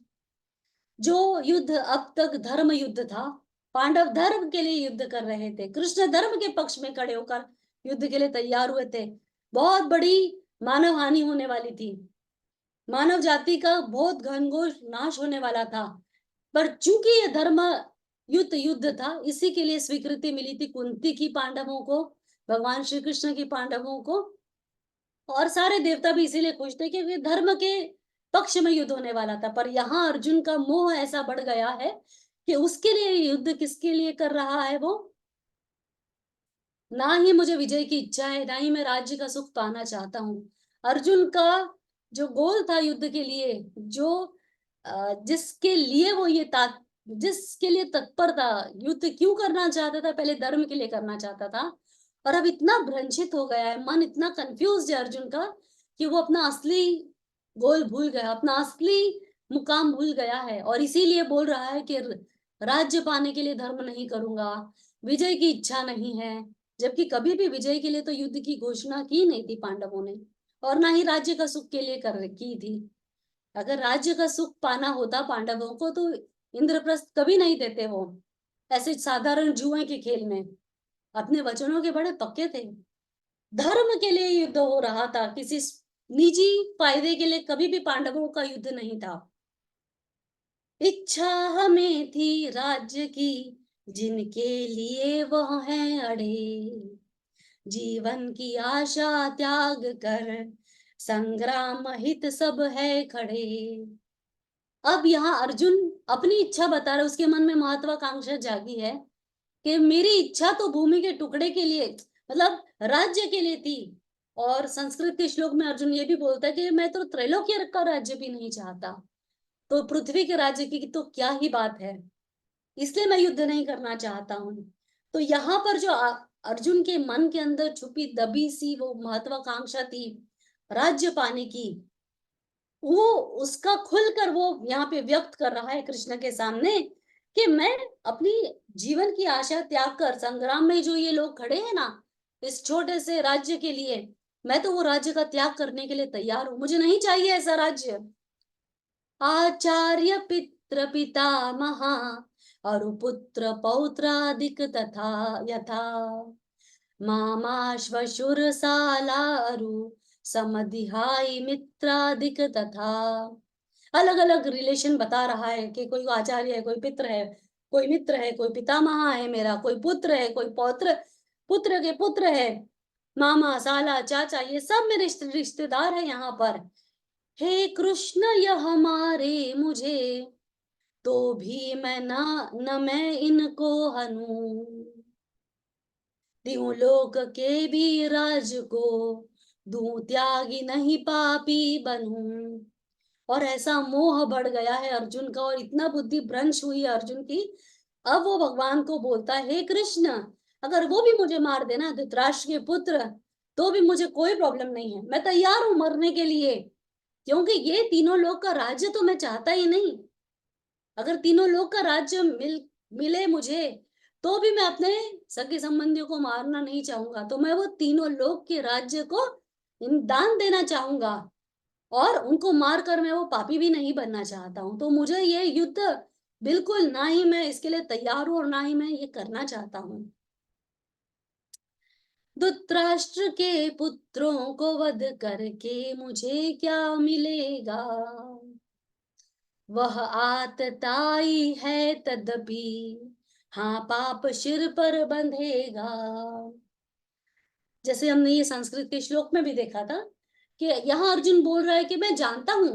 जो युद्ध अब तक धर्म युद्ध था, पांडव धर्म के लिए युद्ध कर रहे थे, कृष्ण धर्म के पक्ष में खड़े होकर युद्ध के लिए तैयार हुए थे। बहुत बड़ी मानव हानि होने वाली थी, मानव जाति का बहुत घनघोर नाश होने वाला था, पर चूंकि ये धर्म युद्ध था, इसी के लिए स्वीकृति मिली थी कुंती की पांडवों को, भगवान श्री कृष्ण की पांडवों को, और सारे देवता भी इसीलिए खुश थे क्योंकि धर्म के पक्ष में युद्ध होने वाला था। पर यहाँ अर्जुन का मोह ऐसा बढ़ गया है कि उसके लिए युद्ध किसके लिए कर रहा है वो, ना ही मुझे विजय की इच्छा है, ना ही मैं राज्य का सुख पाना चाहता हूँ। अर्जुन का जो गोल था युद्ध के लिए, जो जिसके लिए वो जिसके लिए तत्पर था, युद्ध क्यों करना चाहता था, पहले धर्म के लिए करना चाहता था, और अब इतना भ्रंशित हो गया है, मन इतना कंफ्यूज है अर्जुन का कि वो अपना असली गोल भूल गया, अपना असली मुकाम भूल गया है, और इसीलिए बोल रहा है कि राज्य पाने के लिए धर्म नहीं करूंगा, विजय की इच्छा नहीं है। जबकि कभी भी विजय के लिए तो युद्ध की घोषणा की नहीं थी पांडवों ने, और ना ही राज्य का सुख के लिए की थी। अगर राज्य का सुख पाना होता पांडवों को तो इंद्रप्रस्थ कभी नहीं देते वो, ऐसे साधारण जुए के खेल में। अपने वचनों के बड़े पक्के थे। धर्म के लिए युद्ध हो रहा था, किसी निजी फायदे के लिए कभी भी पांडवों का युद्ध नहीं था। इच्छा हमें थी राज्य की, जिनके लिए वह है अड़े, जीवन की आशा त्याग कर संग्राम हित सब है खड़े। अब यहाँ अर्जुन अपनी इच्छा बता रहा है, उसके मन में महत्वाकांक्षा जागी है कि मेरी इच्छा तो भूमि के टुकड़े के लिए, मतलब राज्य के लिए थी। और संस्कृत के श्लोक में अर्जुन ये भी बोलता है कि मैं तो त्रैलोक्य का राज्य भी नहीं चाहता, तो पृथ्वी के राज्य की तो क्या ही बात है, इसलिए मैं युद्ध नहीं करना चाहता हूँ। तो यहाँ पर जो अर्जुन के मन के अंदर छुपी दबी सी वो महत्वाकांक्षा थी राज्य पाने की, वो उसका खुलकर वो यहाँ पे व्यक्त कर रहा है कृष्ण के सामने कि मैं अपनी जीवन की आशा त्याग कर, संग्राम में जो ये लोग खड़े हैं ना इस छोटे से राज्य के लिए, मैं तो वो राज्य का त्याग करने के लिए तैयार हूं, मुझे नहीं चाहिए ऐसा राज्य। आचार्य पितृ पितामहा और पुत्र पौत्रादिक तथा यथा, मामाश्वशुरसालारु समधिहाई मित्रादिक तथा। अलग अलग रिलेशन बता रहा है कि कोई आचार्य है, कोई पितृ है, कोई मित्र है, कोई पितामह है मेरा, कोई पुत्र है, कोई पौत्र, पुत्र के पुत्र है, मामा साला चाचा, ये सब मेरे रिश्तेदार है यहाँ पर। हे कृष्ण यह हमारे मुझे, तो भी मैं न मैं इनको हनूं, त्यों लोक के भी राज को दूं त्यागी नहीं पापी बनूं। और ऐसा मोह बढ़ गया है अर्जुन का, और इतना बुद्धि भ्रंश हुई है अर्जुन की, अब वो भगवान को बोलता है हे कृष्ण, अगर वो भी मुझे मार देना, धृतराष्ट्र के पुत्र, तो भी मुझे कोई प्रॉब्लम नहीं है, मैं तैयार हूं मरने के लिए, क्योंकि ये तीनों लोग का राज्य तो मैं चाहता ही नहीं। अगर तीनों लोग का राज्य मिले मुझे, तो भी मैं अपने सगे संबंधियों को मारना नहीं चाहूंगा, तो मैं वो तीनों लोग के राज्य को दान देना चाहूंगा, और उनको मारकर मैं वो पापी भी नहीं बनना चाहता हूँ। तो मुझे ये युद्ध बिल्कुल, ना ही मैं इसके लिए तैयार हूं और ना ही मैं ये करना चाहता हूँ। धृतराष्ट्र के पुत्रों को वध करके मुझे क्या मिलेगा, वह आतताई है तदपि हाँ पाप सिर पर बंधेगा। जैसे हमने ये संस्कृत के श्लोक में भी देखा था कि यहाँ अर्जुन बोल रहा है कि मैं जानता हूं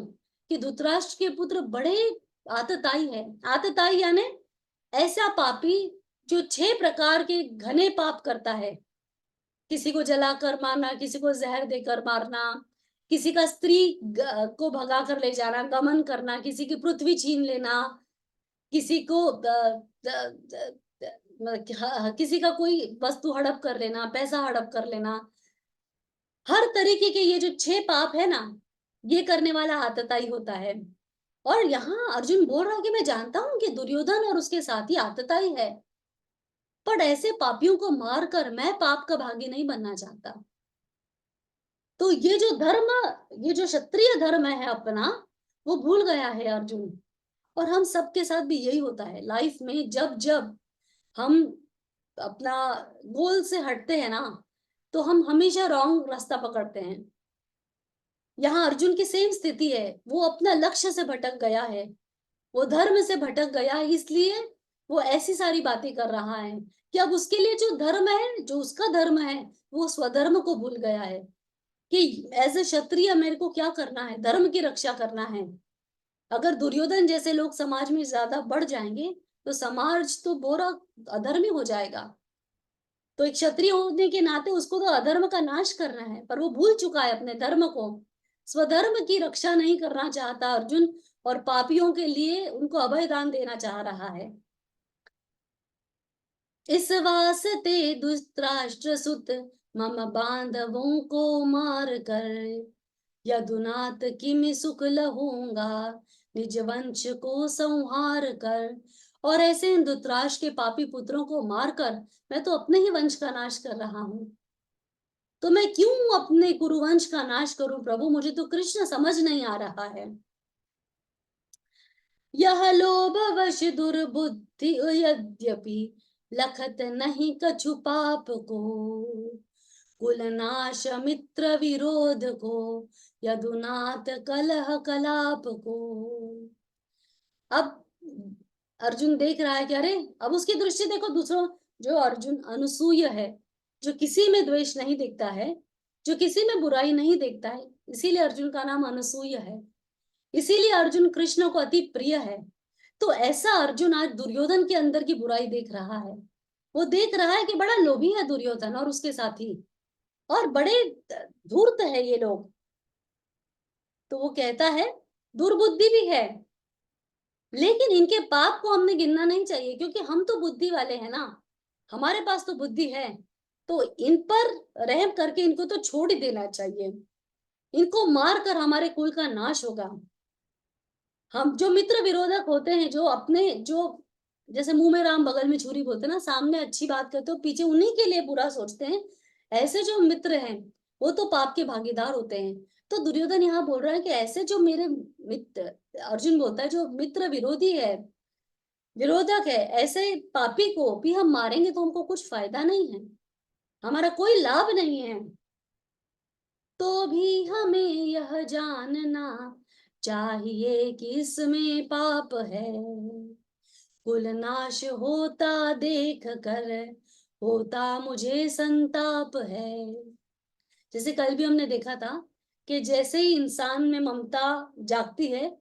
कि धृतराष्ट्र के पुत्र बड़े आतताई है। आतताई यानी ऐसा पापी जो 6 प्रकार के घने पाप करता है, किसी को जलाकर मारना, किसी को जहर देकर मारना, किसी का स्त्री को भगा कर ले जाना, गमन करना, किसी की पृथ्वी छीन लेना, किसी को किसी का कोई वस्तु हड़प कर लेना, पैसा हड़प कर लेना, हर तरीके के ये जो 6 पाप है ना, ये करने वाला आतताई होता है। और यहाँ अर्जुन बोल रहा है कि मैं जानता हूं कि दुर्योधन और उसके साथी आतताई है, पर ऐसे पापियों को मारकर मैं पाप का भागी नहीं बनना चाहता। तो ये जो धर्म, ये जो क्षत्रिय धर्म है अपना, वो भूल गया है अर्जुन। और हम सबके साथ भी यही होता है लाइफ में, जब जब हम अपना गोल से हटते हैं ना, तो हम हमेशा रॉन्ग रास्ता पकड़ते हैं। यहाँ अर्जुन की सेम स्थिति है, वो अपना लक्ष्य से भटक गया है, वो धर्म से भटक गया है, इसलिए वो ऐसी सारी बातें कर रहा है कि अब उसके लिए जो धर्म है, जो उसका धर्म है, वो स्वधर्म को भूल गया है कि एज ए क्षत्रिय मेरे को क्या करना है, धर्म की रक्षा करना है। अगर दुर्योधन जैसे लोग समाज में ज्यादा बढ़ जाएंगे तो समाज तो पूरा अधर्मी हो जाएगा। तो एक क्षत्रिय होने के नाते उसको तो अधर्म का नाश करना है, पर वो भूल चुका है अपने धर्म को। स्वधर्म की रक्षा नहीं करना चाहता अर्जुन, और पापियों के लिए उनको अभय दान देना चाह रहा है। इस वास्ते धृतराष्ट्र सुत मम बांधवों को मार कर, यदुनाथ किमि सुख लहूंगा निज वंश को संहार कर। और ऐसे इन धृतराष्ट्र के पापी पुत्रों को मारकर मैं तो अपने ही वंश का नाश कर रहा हूं। तो मैं क्यों अपने कुरुवंश का नाश करूं प्रभु, मुझे तो कृष्ण समझ नहीं आ रहा है। यह लोभ वश दुर्बुद्धि यद्यपि लखत नहीं कछु पाप को, कुलनाश मित्र विरोध को, यदुनाथ कलह कलाप को। अब अर्जुन देख रहा है कि अरे, अब उसकी दृष्टि देखो दूसरों, जो अर्जुन अनुसूय है, जो किसी में द्वेष नहीं देखता है, जो किसी में बुराई नहीं देखता है, इसीलिए अर्जुन का नाम अनुसूय है, इसीलिए अर्जुन कृष्ण को अति प्रिय है। तो ऐसा अर्जुन आज दुर्योधन के अंदर की बुराई देख रहा है। वो देख रहा है कि बड़ा लोभी है दुर्योधन और उसके साथी, और बड़े धूर्त है ये लोग। तो वो कहता है दुर्बुद्धि भी है, लेकिन इनके पाप को हमने गिनना नहीं चाहिए, क्योंकि हम तो बुद्धि वाले हैं ना, हमारे पास तो बुद्धि है। तो इन पर रहम करके इनको तो छोड़ ही देना चाहिए, इनको मार कर हमारे कुल का नाश होगा। हम जो मित्र विरोधक होते हैं, जो अपने जो जैसे मुंह में राम बगल में छुरी बोलते हैं ना, सामने अच्छी बात करते हो पीछे उन्हीं के लिए बुरा सोचते हैं, ऐसे जो मित्र हैं वो तो पाप के भागीदार होते हैं। तो दुर्योधन यहाँ बोल रहा है कि ऐसे जो मेरे मित्र, अर्जुन बोलता है जो मित्र विरोधी है, विरोधक है, ऐसे पापी को भी हम मारेंगे तो हमको कुछ फायदा नहीं है, हमारा कोई लाभ नहीं है। तो भी हमें यह जानना चाहिए कि इसमें पाप है, कुल नाश होता देख कर होता मुझे संताप है। जैसे कल भी हमने देखा था कि जैसे ही इंसान में ममता जागती है,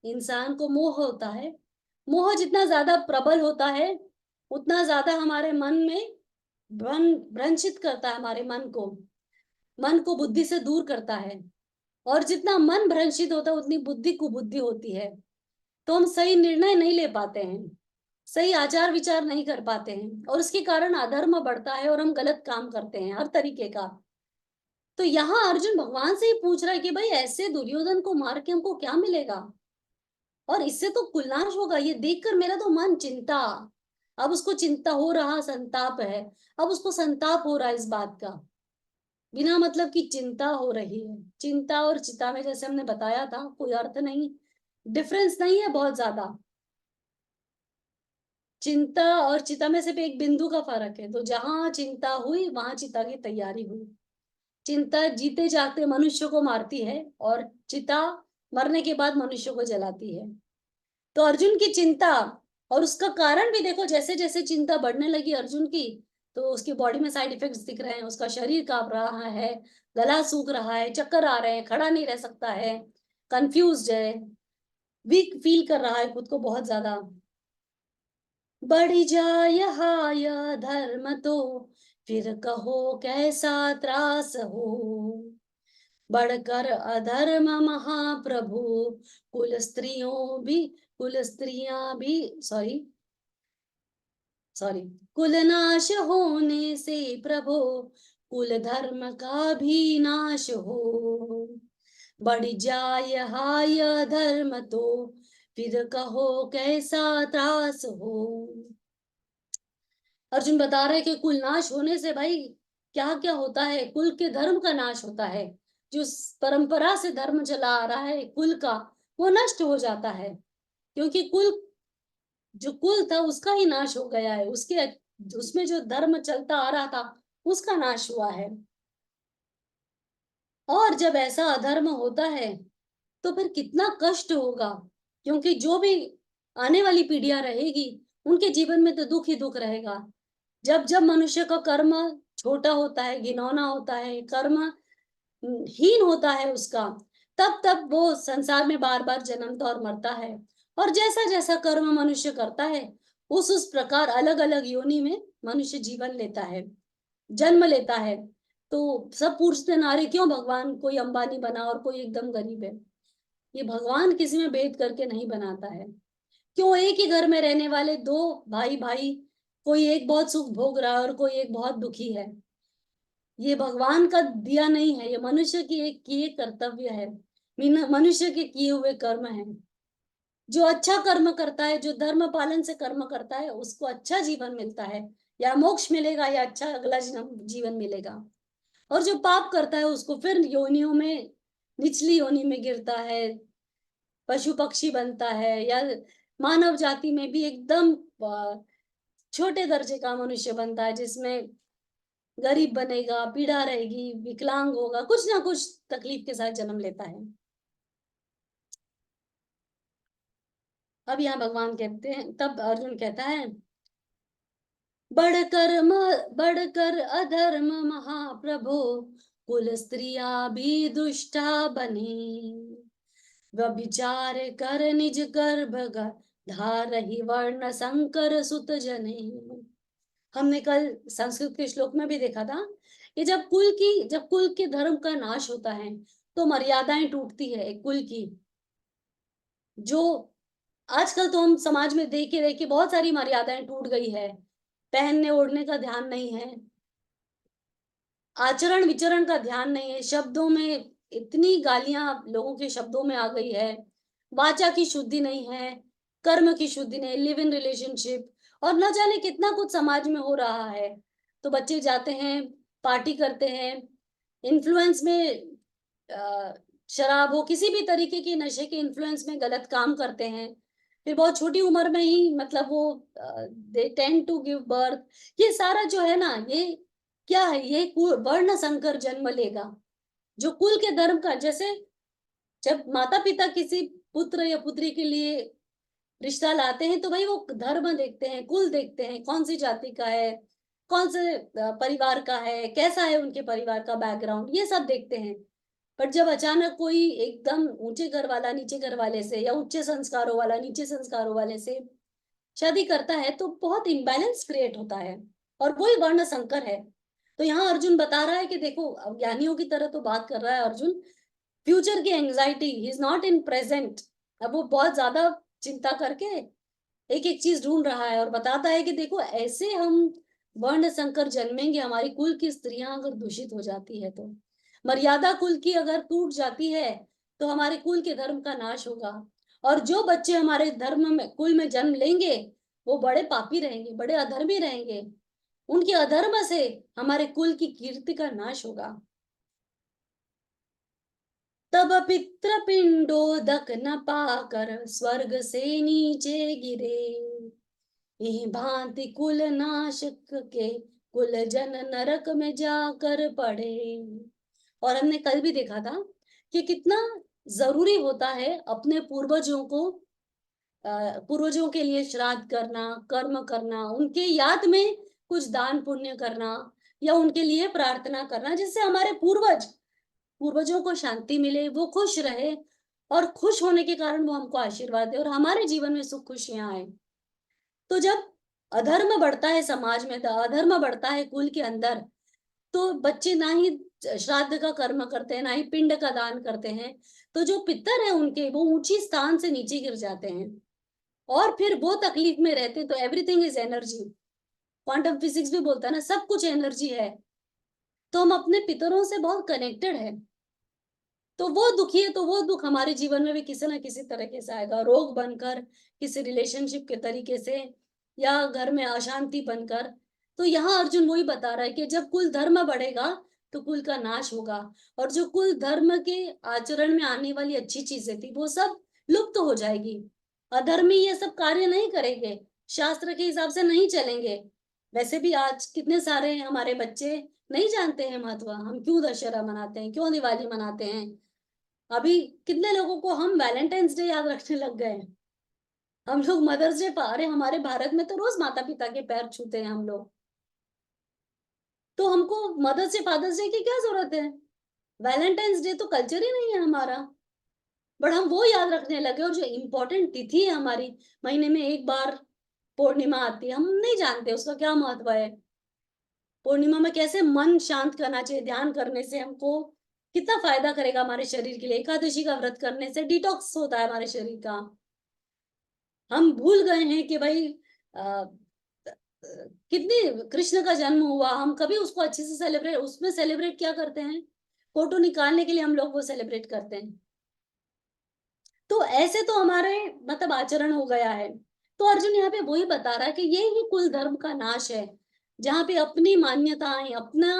इंसान को मोह होता है, मोह जितना ज्यादा प्रबल होता है उतना ज्यादा हमारे मन में भ्रंशित करता है, हमारे मन को बुद्धि से दूर करता है। और जितना मन भ्रंशित होता है उतनी बुद्धि कुबुद्धि होती है, तो हम सही निर्णय नहीं ले पाते हैं, सही आचार विचार नहीं कर पाते हैं, और उसके कारण अधर्म बढ़ता है और हम गलत काम करते हैं हर तरीके का। तो यहाँ अर्जुन भगवान से ही पूछ रहा है कि भाई ऐसे दुर्योधन को मार के हमको क्या मिलेगा, और इससे तो कुलनाश होगा, ये देखकर मेरा तो मन चिंता, अब उसको चिंता हो रहा, संताप है, अब उसको संताप हो रहा है इस बात का, बिना मतलब की चिंता हो रही है। चिंता और चिता में जैसे हमने बताया था कोई अर्थ नहीं, डिफरेंस नहीं है बहुत ज्यादा। चिंता और चिता में सिर्फ एक बिंदु का फर्क है, तो जहां चिंता हुई वहां चिता की तैयारी हुई। चिंता जीते जागते मनुष्य को मारती है, और चिता मरने के बाद मनुष्य को जलाती है। तो अर्जुन की चिंता, और उसका कारण भी देखो, जैसे जैसे चिंता बढ़ने लगी अर्जुन की, तो उसकी बॉडी में साइड इफेक्ट्स दिख रहे हैं, उसका शरीर कांप रहा है, गला सूख रहा है, चक्कर आ रहे हैं, खड़ा नहीं रह सकता है, कंफ्यूज्ड है, वीक फील कर रहा है खुद को बहुत ज्यादा। बढ़ी जाय हाय धर्म तो फिर कहो कैसा त्रास हो, बढ़कर अधर्म महाप्रभु कुल स्त्रियां भी सॉरी कुल नाश होने से प्रभु कुल धर्म का भी नाश हो, बढ़ जाय हाय धर्म तो फिर कहो कैसा त्रास हो। अर्जुन बता रहे कि कुल नाश होने से भाई क्या क्या होता है, कुल के धर्म का नाश होता है। जो परंपरा से धर्म चला आ रहा है कुल का, वो नष्ट हो जाता है, क्योंकि जो कुल था उसका ही नाश हो गया है, उसमें जो धर्म चलता आ रहा था उसका नाश हुआ है। और जब ऐसा अधर्म होता है तो फिर कितना कष्ट होगा, क्योंकि जो भी आने वाली पीढ़ियां रहेगी उनके जीवन में तो दुख ही दुख रहेगा। जब जब मनुष्य का कर्म छोटा होता है, घिनौना होता है, कर्म हीन होता है उसका, तब तब वो संसार में बार बार जन्मता और मरता है। और जैसा जैसा कर्म मनुष्य करता है उस प्रकार अलग अलग योनि में मनुष्य जीवन लेता है, जन्म लेता है। तो सब पूछते नारे क्यों भगवान कोई अंबानी बना और कोई एकदम गरीब है। ये भगवान किसी में भेद करके नहीं बनाता है। क्यों एक ही घर में रहने वाले दो भाई भाई, कोई एक बहुत सुख भोग रहा है और कोई एक बहुत दुखी है, ये भगवान का दिया नहीं है, ये मनुष्य की एक किए कर्तव्य है, मनुष्य के किए हुए कर्म है। जो अच्छा कर्म करता है, जो धर्म पालन से कर्म करता है, उसको अच्छा जीवन मिलता है, या मोक्ष मिलेगा या अच्छा अगला जीवन मिलेगा। और जो पाप करता है उसको फिर योनियों में, निचली योनि में गिरता है, पशु पक्षी बनता है, या मानव जाति में भी एकदम छोटे दर्जे का मनुष्य बनता है, जिसमें गरीब बनेगा, पीड़ा रहेगी, विकलांग होगा, कुछ ना कुछ तकलीफ के साथ जन्म लेता है। अब यहाँ भगवान कहते हैं, तब अर्जुन कहता है बढ़कर अधर्म महाप्रभु, कुल स्त्रिया भी दुष्टा बनी, व्यभिचार कर निज गर्भ धारहि वर्ण संकर सुत जने। हमने कल संस्कृत के श्लोक में भी देखा था कि जब कुल के धर्म का नाश होता है तो मर्यादाएं टूटती है कुल की। जो आजकल तो हम समाज में देखे बहुत सारी मर्यादाएं टूट गई है, पहनने ओढ़ने का ध्यान नहीं है, आचरण विचरण का ध्यान नहीं है, शब्दों में इतनी गालियां लोगों के शब्दों में आ गई है, वाचा की शुद्धि नहीं है, कर्म की शुद्धि नहीं, लिव इन रिलेशनशिप, और न जाने कितना कुछ समाज में हो रहा है। तो बच्चे जाते हैं, पार्टी करते हैं, इन्फ्लुएंस में शराब हो, किसी भी तरीके के नशे के इन्फ्लुएंस में गलत काम करते हैं, फिर बहुत छोटी उम्र में ही मतलब वो they tend to give birth. ये सारा जो है ना, ये क्या है, ये वर्ण संकर जन्म लेगा। जो कुल के धर्म का, जैसे जब माता पिता किसी पुत्र या पुत्री के लिए रिश्ता लाते हैं तो भाई वो धर्म देखते हैं, कुल देखते हैं, कौन सी जाति का है, कौन से परिवार का है, कैसा है उनके परिवार का बैकग्राउंड, ये सब देखते हैं। पर जब अचानक कोई एकदम ऊंचे घर वाला नीचे घर वाले से, या उच्च संस्कारों वाला नीचे संस्कारों वाले से शादी करता है तो बहुत इम्बैलेंस क्रिएट होता है, और वही वर्ण संकर है। तो यहाँ अर्जुन बता रहा है कि देखो, ज्ञानियों की तरह तो बात कर रहा है अर्जुन, फ्यूचर की anxiety, he is not in present. अब वो बहुत ज्यादा चिंता करके एक एक चीज ढूंढ रहा है, और बताता है कि देखो ऐसे हम वर्ण संकर जन्मेंगे, हमारी कुल की स्त्रियां अगर दूषित हो जाती है, तो मर्यादा कुल की अगर टूट जाती है तो हमारे कुल के धर्म का नाश होगा। और जो बच्चे हमारे धर्म में कुल में जन्म लेंगे वो बड़े पापी रहेंगे, बड़े अधर्मी रहेंगे, उनके अधर्म से हमारे कुल की कीर्ति का नाश होगा। तब पितृपिंडोदक न पाकर स्वर्ग से नीचे गिरे, यही भांति कुल नाशक के कुल जन नरक में जाकर पड़े। और हमने कल भी देखा था कि कितना जरूरी होता है अपने पूर्वजों के लिए श्राद्ध करना, कर्म करना, उनके याद में कुछ दान पुण्य करना, या उनके लिए प्रार्थना करना, जिससे हमारे पूर्वजों को शांति मिले, वो खुश रहे, और खुश होने के कारण वो हमको आशीर्वाद दे और हमारे जीवन में सुख खुशियां आए। तो जब अधर्म बढ़ता है समाज में, अधर्म बढ़ता है कुल के अंदर, तो बच्चे ना ही श्राद्ध का कर्म करते हैं, ना ही पिंड का दान करते हैं, तो जो पितर है उनके, वो ऊंची स्थान से नीचे गिर जाते हैं, और फिर वो तकलीफ में रहते। तो everything is energy, quantum physics भी बोलता है ना, सब कुछ एनर्जी है। तो हम अपने पितरों से बहुत कनेक्टेड है। तो वो दुखी है तो वो दुख हमारे जीवन में भी किसी ना किसी तरीके से आएगा, रोग बनकर, किसी रिलेशनशिप के तरीके से, या घर में अशांति बनकर। तो यहाँ अर्जुन वही बता रहा है कि जब कुल धर्म बढ़ेगा तो कुल का नाश होगा, और जो कुल धर्म के आचरण में आने वाली अच्छी चीजें थी वो सब लुप्त हो जाएगी। अधर्मी ये सब कार्य नहीं करेंगे, शास्त्र के हिसाब से नहीं चलेंगे। वैसे भी आज कितने सारे हमारे बच्चे नहीं जानते हैं महत्व, हम क्यों दशहरा मनाते हैं, क्यों दिवाली मनाते हैं। अभी कितने लोगों को हम वैलेंटाइंस डे याद रखने लग गए हैं। हम लोग मदर्स डे पा रहे, हमारे भारत में तो रोज माता पिता के पैर छूते हैं हम लोग। तो हमको मदर्स डे फादर्स डे की क्या जरूरत है? वैलेंटाइंस डे तो कल्चर ही नहीं है हमारा, बट हम वो याद रखने लगे। और जो इम्पोर्टेंट तिथि है हमारी, महीने में एक बार पूर्णिमा आती है, हम नहीं जानते उसका क्या महत्व है। पूर्णिमा में कैसे मन शांत करना चाहिए, ध्यान करने से हमको कितना फायदा करेगा हमारे शरीर के लिए। एकादशी का व्रत करने से डिटॉक्स होता है हमारे शरीर का। हम भूल गए हैं कि भाई कितनी कृष्ण का जन्म हुआ, हम कभी उसको अच्छे से सेलिब्रेट, उसमें सेलिब्रेट क्या करते हैं, फोटो निकालने के लिए हम लोग वो सेलिब्रेट करते हैं। तो ऐसे तो हमारे मतलब आचरण हो गया है। तो अर्जुन यहाँ पे वही बता रहा है कि ये ही कुल धर्म का नाश है, जहाँ पे अपनी मान्यताएं, अपना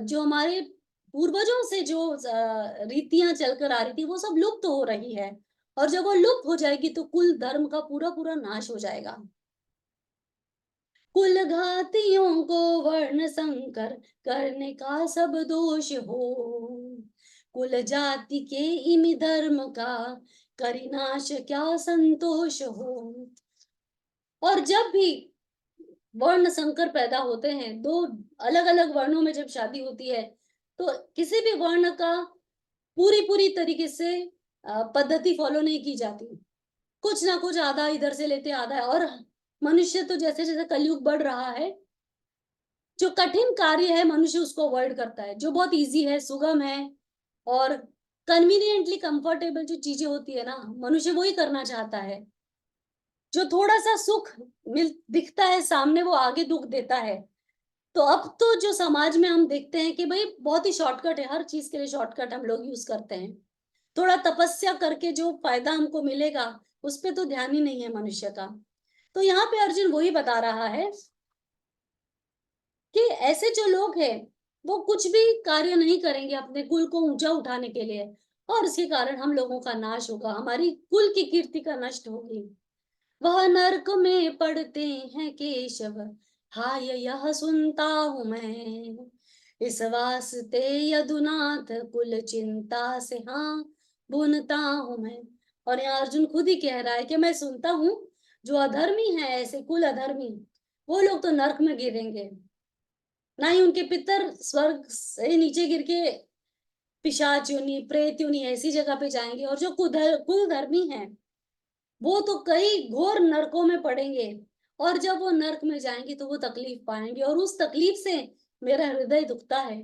जो हमारे पूर्वजों से जो रीतियां चलकर आ रही थी वो सब लुप्त हो रही है। और जब वो लुप्त हो जाएगी तो कुल धर्म का पूरा पूरा नाश हो जाएगा। कुल घातियों को वर्ण संकर करने का सब दोष हो, कुल जाति के इमि धर्म का करिनाश क्या संतोष हो। और जब भी वर्ण संकर पैदा होते हैं, दो अलग अलग वर्णों में जब शादी होती है, तो किसी भी वर्ण का पूरी पूरी तरीके से पद्धति फॉलो नहीं की जाती। कुछ ना कुछ आधा इधर से लेते आधा है। और मनुष्य तो जैसे जैसे कलयुग बढ़ रहा है, जो कठिन कार्य है मनुष्य उसको अवॉइड करता है, जो बहुत इजी है, सुगम है और कन्वीनियंटली कंफर्टेबल जो चीजें होती है ना, मनुष्य वही करना चाहता है। जो थोड़ा सा सुख मिल दिखता है सामने, वो आगे दुख देता है। तो अब तो जो समाज में हम देखते हैं कि भाई बहुत ही शॉर्टकट है, हर चीज के लिए शॉर्टकट हम लोग यूज करते हैं। थोड़ा तपस्या करके जो फायदा हमको मिलेगा उस पर तो ध्यान ही नहीं है मनुष्य का। तो यहाँ पे अर्जुन वही बता रहा है कि ऐसे जो लोग हैं वो कुछ भी कार्य नहीं करेंगे अपने कुल को ऊंचा उठाने के लिए, और इसके कारण हम लोगों का नाश होगा, हमारी कुल की कीर्ति का नष्ट होगी। वह नरक में पड़ते हैं केशव, हाय यह सुनता हूं मैं, इस वास्ते यदुनाथ कुल चिंता से हाँ बुनता हूं मैं। और यहाँ अर्जुन खुद ही कह रहा है कि मैं सुनता हूँ जो अधर्मी है, ऐसे कुल अधर्मी, वो लोग तो नरक में गिरेंगे, ना ही उनके पितर स्वर्ग से नीचे गिर के पिशाच योनि, प्रेत योनि ऐसी जगह पे जाएंगे। और जो कुल धर्मी हैं वो तो कई घोर नरकों में पड़ेंगे, और जब वो नरक में जाएंगे तो वो तकलीफ पाएंगे, और उस तकलीफ से मेरा हृदय दुखता है।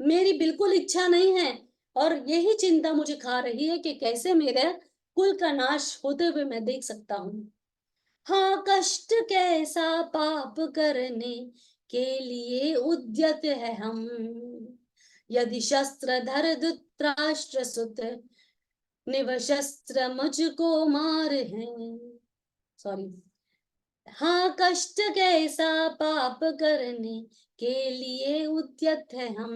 मेरी बिल्कुल इच्छा नहीं है, और यही चिंता मुझे खा रही है कि कैसे मेरे कुल का नाश होते हुए मैं देख सकता हूँ। हाँ कष्ट कैसा पाप करने के लिए उद्यत है हम, यदि शस्त्र धर धृतराष्ट्र सुत निवशस्त्र मुझको मार है। सॉरी। हाँ कष्ट कैसा पाप करने के लिए उद्यत है हम,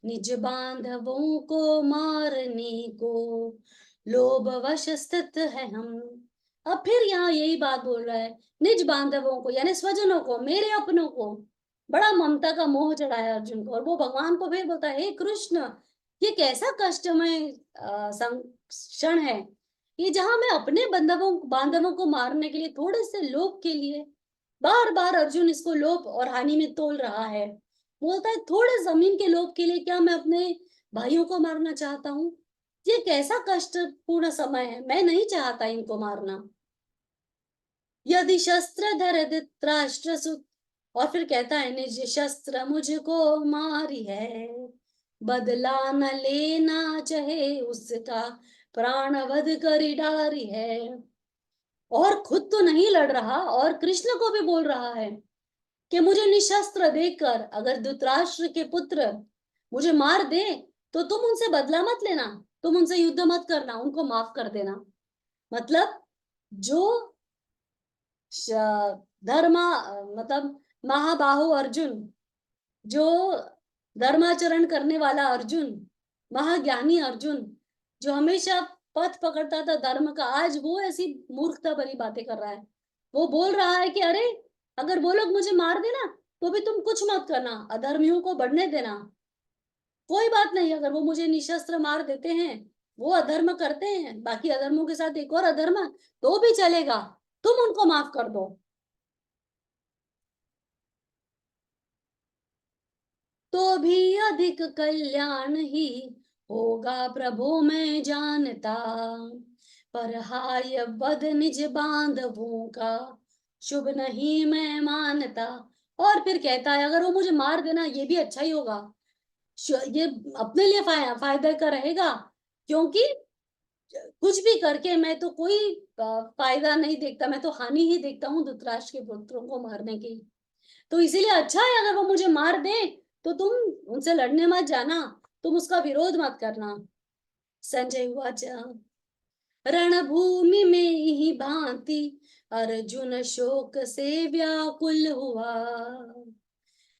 निज बांधवों को मारने को लोभ वश स्थित है हम। अब फिर यहाँ यही बात बोल रहा है, निज बांधवों को यानी स्वजनों को, मेरे अपनों को। बड़ा ममता का मोह चढ़ा है अर्जुन को, और वो भगवान को फिर बोलता है, हे कृष्ण ये कैसा कष्टमय क्षण है ये, जहां मैं अपने बांधवों को मारने के लिए, थोड़े से लोभ के लिए, बार बार अर्जुन इसको लोभ और हानि में तोल रहा है। बोलता है थोड़े जमीन के लोभ के लिए क्या मैं अपने भाइयों को मारना चाहता हूँ? ये कैसा कष्टपूर्ण समय है, मैं नहीं चाहता इनको मारना। यदि शस्त्र धर धृतराष्ट्र सुत, और फिर कहता है निज शस्त्र मुझको मारी है, बदला न लेना चाहे उसका प्राण वध करी डारी है। और खुद तो नहीं लड़ रहा और कृष्ण को भी बोल रहा है कि मुझे निशस्त्र देकर अगर धृतराष्ट्र के पुत्र मुझे मार दे तो तुम उनसे बदला मत लेना, तुम उनसे युद्ध मत करना, उनको माफ कर देना। मतलब जो धर्मा मतलब महाबाहु अर्जुन, जो धर्माचरण करने वाला अर्जुन, महाज्ञानी अर्जुन, जो हमेशा पथ पकड़ता था धर्म का, आज वो ऐसी मूर्खता भरी बातें कर रहा है। वो बोल रहा है कि अरे अगर वो लोग मुझे मार देना तो भी तुम कुछ मत करना, अधर्मियों को बढ़ने देना, कोई बात नहीं। अगर वो मुझे निशस्त्र मार देते हैं, वो अधर्म करते हैं, बाकी अधर्मों के साथ एक और अधर्म, तो भी चलेगा, तुम उनको माफ कर दो। तो भी अधिक कल्याण ही होगा प्रभु मैं जानता, पर हाय बद निज बांधवों का शुभ नहीं मैं मानता। और फिर कहता है अगर वो मुझे मार देना ये भी अच्छा ही होगा, ये अपने लिए फायदे का रहेगा, क्योंकि कुछ भी करके मैं तो कोई फायदा नहीं देखता, मैं तो हानि ही देखता हूँ धृतराष्ट्र के पुत्रों को मारने की। तो इसीलिए अच्छा है अगर वो मुझे मार दे तो तुम उनसे लड़ने मत जाना, तुम उसका विरोध मत करना। संजय उवाच रणभूमि में ही भांति अर्जुन शोक से व्याकुल हुआ,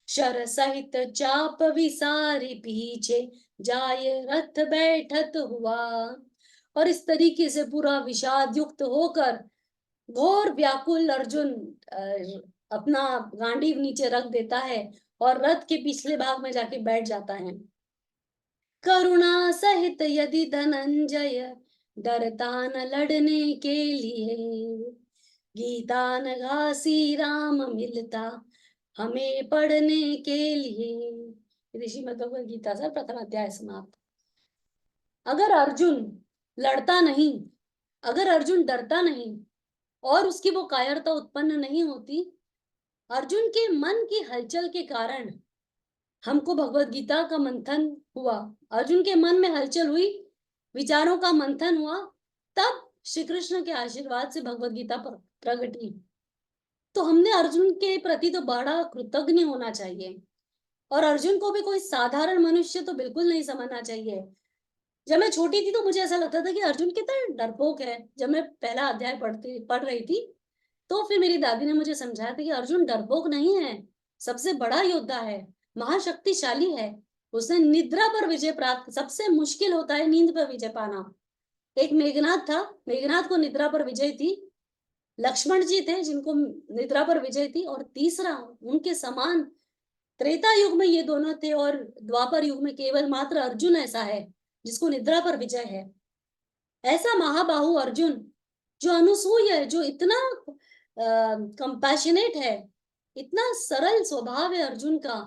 शर सहित चाप विसारी पीछे जाय रथ बैठत हुआ। और इस तरीके से पूरा विषाद युक्त होकर घोर व्याकुल अर्जुन अपना गांडीव नीचे रख देता है और रथ के पिछले भाग में जाके बैठ जाता है। करुणा सहित यदि धनंजय डरता न लड़ने के लिए, गीता न घासी राम मिलता हमें पढ़ने के लिए। ऋषि भगवद गीता सर प्रथम अध्याय समाप्त। अगर अर्जुन लड़ता नहीं, अगर अर्जुन डरता नहीं और उसकी वो कायरता उत्पन्न नहीं होती, अर्जुन के मन की हलचल के कारण हमको भगवत गीता का मंथन हुआ, अर्जुन के मन में हलचल हुई, विचारों का मंथन हुआ, तब श्री कृष्ण के आशीर्वाद से भगवत गीता प्रगटी। तो हमने अर्जुन के प्रति तो बड़ा कृतज्ञ होना चाहिए, और अर्जुन को भी कोई साधारण मनुष्य तो बिल्कुल नहीं समझना चाहिए। जब मैं छोटी थी तो मुझे ऐसा लगता था कि अर्जुन कितना डरपोक है। जब मैं पहला अध्याय पढ़ रही थी तो फिर मेरी दादी ने मुझे समझाया था कि अर्जुन डरपोक नहीं है, सबसे बड़ा योद्धा है, महाशक्तिशाली है, उसने निद्रा पर विजय प्राप्त, सबसे मुश्किल होता है नींद पर विजय पाना। एक मेघनाथ था, मेघनाथ को निद्रा पर विजय थी, लक्ष्मण जी थे जिनको निद्रा पर विजय थी, और तीसरा उनके समान त्रेता युग में ये दोनों थे, और द्वापर युग में केवल मात्र अर्जुन ऐसा है जिसको निद्रा पर विजय है। ऐसा महाबाहु अर्जुन जो अनुसूय है, जो इतना कंपैशनेट है, इतना सरल स्वभाव है अर्जुन का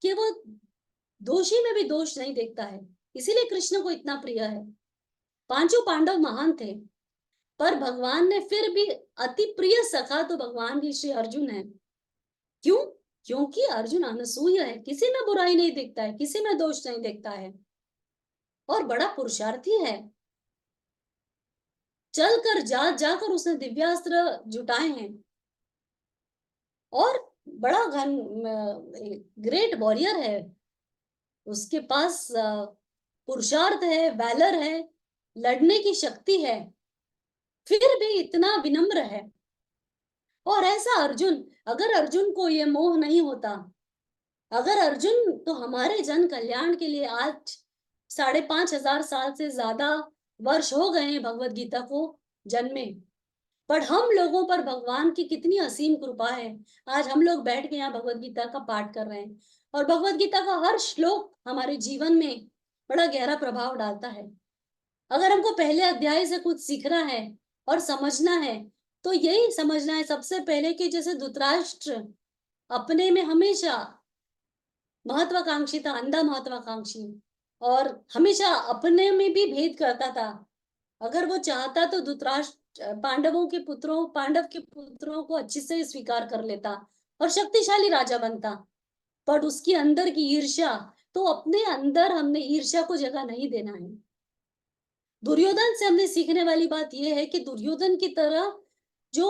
कि वो दोषी में भी दोष नहीं देखता है, इसीलिए कृष्ण को इतना प्रिय है। पांचों पांडव महान थे, पर भगवान ने फिर भी अति प्रिय सखा तो भगवान की श्री अर्जुन है। क्यों? क्योंकि अर्जुन अनसूय है, किसी में बुराई नहीं देखता है, किसी में दोष नहीं देखता है, और बड़ा पुरुषार्थी है। चलकर जाकर उसने दिव्यास्त्र जुटाए हैं, और बड़ा ग्रेट वॉरियर है, उसके पास पुरुषार्थ है, वैलर है, लड़ने की शक्ति है, फिर भी इतना विनम्र है। और ऐसा अर्जुन, अगर अर्जुन को ये मोह नहीं होता, अगर अर्जुन तो हमारे जन कल्याण के लिए आज 5,500 साल से ज्यादा वर्ष हो गए हैं भगवत गीता को जन्मे, पर हम लोगों पर भगवान की कितनी असीम कृपा है, आज हम लोग बैठ के यहाँ भगवत गीता का पाठ कर रहे हैं, और भगवत गीता का हर श्लोक हमारे जीवन में बड़ा गहरा प्रभाव डालता है। अगर हमको पहले अध्याय से कुछ सीखना है और समझना है तो यही समझना है सबसे पहले कि जैसे धृतराष्ट्र अपने में हमेशा महत्वाकांक्षी था, अंधा महत्वाकांक्षी, और हमेशा अपने में भी भेद करता था। अगर वो चाहता तो धृतराष्ट्र पांडव के पुत्रों को अच्छे से स्वीकार कर लेता और शक्तिशाली राजा बनता, पर उसके अंदर की ईर्ष्या, तो अपने अंदर हमने ईर्ष्या को जगह नहीं देना है। दुर्योधन से हमने सीखने वाली बात यह है कि दुर्योधन की तरह जो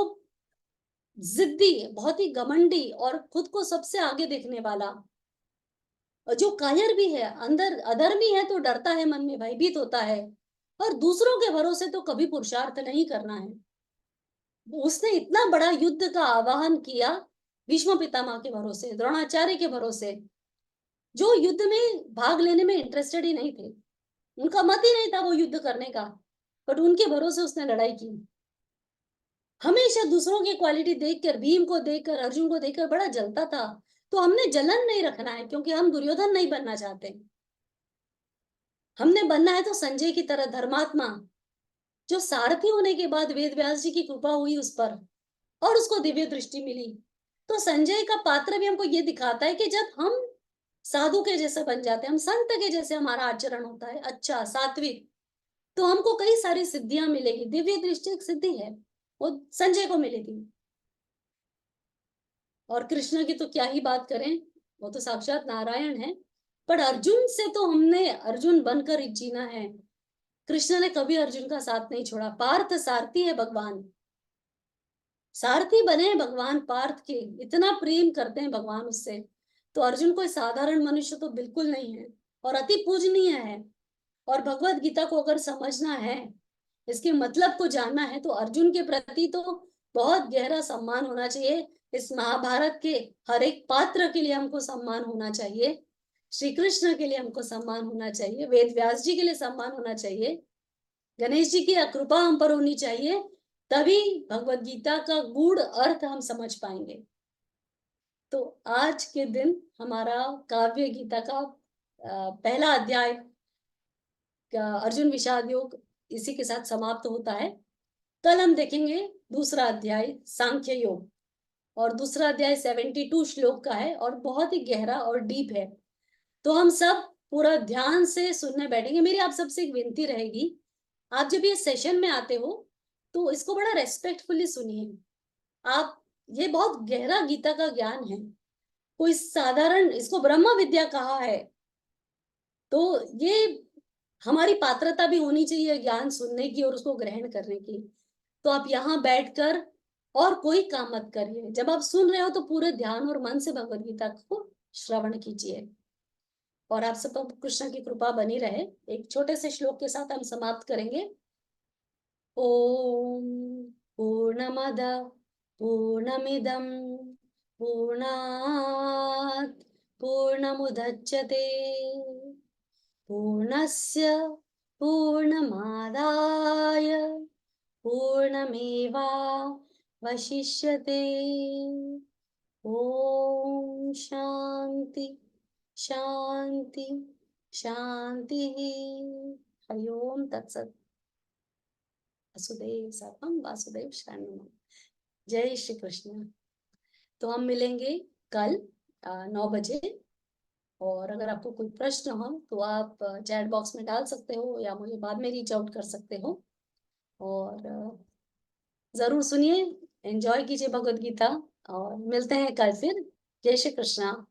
जिद्दी, बहुत ही घमंडी और खुद को सबसे आगे देखने वाला, और जो कायर भी है, अंदर अधर्मी है तो डरता है, मन में भयभीत होता है, और दूसरों के भरोसे तो कभी पुरुषार्थ नहीं करना है। उसने इतना बड़ा युद्ध का आह्वान किया भीष्म पितामह के भरोसे, द्रोणाचार्य के भरोसे, जो युद्ध में भाग लेने में इंटरेस्टेड ही नहीं थे, उनका मत ही नहीं था वो युद्ध करने का, बट उनके भरोसे उसने लड़ाई की। हमेशा दूसरों की क्वालिटी देखकर, भीम को देखकर, अर्जुन को देखकर बड़ा जलता था। तो हमने जलन नहीं रखना है, क्योंकि हम दुर्योधन नहीं बनना चाहते। हमने बनना है तो संजय की तरह धर्मात्मा, जो सारथी होने के बाद वेद व्यास जी की कृपा हुई उस पर और उसको दिव्य दृष्टि मिली। तो संजय का पात्र भी हमको ये दिखाता है कि जब हम साधु के जैसे बन जाते हैं, हम संत के जैसे हमारा आचरण होता है अच्छा सात्विक, तो हमको कई सारी सिद्धियां मिलेगी। दिव्य दृष्टि एक सिद्धि है, वो संजय को मिलेगी। और कृष्ण की तो क्या ही बात करें, वो तो साक्षात नारायण है। पर अर्जुन से तो हमने अर्जुन बनकर ही जीना है। कृष्ण ने कभी अर्जुन का साथ नहीं छोड़ा। पार्थ सारथी है भगवान, सारथी बने हैं भगवान पार्थ के, इतना प्रेम करते हैं भगवान उससे। तो अर्जुन कोई साधारण मनुष्य तो बिल्कुल नहीं है, और अति पूजनीय है। और भगवत गीता को अगर समझना है, इसके मतलब को जानना है, तो अर्जुन के प्रति तो बहुत गहरा सम्मान होना चाहिए। इस महाभारत के हर एक पात्र के लिए हमको सम्मान होना चाहिए, श्री कृष्ण के लिए हमको सम्मान होना चाहिए, वेद व्यास जी के लिए सम्मान होना चाहिए, गणेश जी की कृपा हम पर होनी चाहिए, तभी भगवत गीता का गूढ़ अर्थ हम समझ पाएंगे। तो आज के दिन हमारा काव्य गीता का पहला अध्याय अर्जुन विषाद योग इसी के साथ समाप्त होता है। कल हम देखेंगे दूसरा अध्याय सांख्य योग, और दूसरा अध्याय 72 श्लोक का है और बहुत ही गहरा और डीप है। तो हम सब पूरा ध्यान से सुनने बैठेंगे। मेरी आप सबसे एक विनती रहेगी, आप जब ये सेशन में आते हो तो इसको बड़ा रेस्पेक्टफुली सुनिए। आप, ये बहुत गहरा गीता का ज्ञान है, कोई साधारण, इसको ब्रह्म विद्या कहा है, तो ये हमारी पात्रता भी होनी चाहिए ज्ञान सुनने की और उसको ग्रहण करने की। तो आप यहाँ बैठकर और कोई काम मत करिए, जब आप सुन रहे हो तो पूरे ध्यान और मन से भगवद गीता को श्रवण कीजिए। और आप सब पर कृष्ण की कृपा बनी रहे। एक छोटे से श्लोक के साथ हम समाप्त करेंगे। ओम पूर्णमद पूर्णमिदं पूर्णात् पूर्णमुदच्यते पूर्णस्य पूर्णमादाय पूर्णमेवावशिष्यते। ओम शांति शांति शांति। हरि ओम तत्सत। वसुदेव सर्वं वासुदेव शरणं। जय श्री कृष्ण। तो हम मिलेंगे कल 9 बजे, और अगर आपको कोई प्रश्न हो तो आप चैट बॉक्स में डाल सकते हो या मुझे बाद में रीच आउट कर सकते हो। और जरूर सुनिए, एंजॉय कीजिए भगवद गीता, और मिलते हैं कल फिर। जय श्री कृष्णा।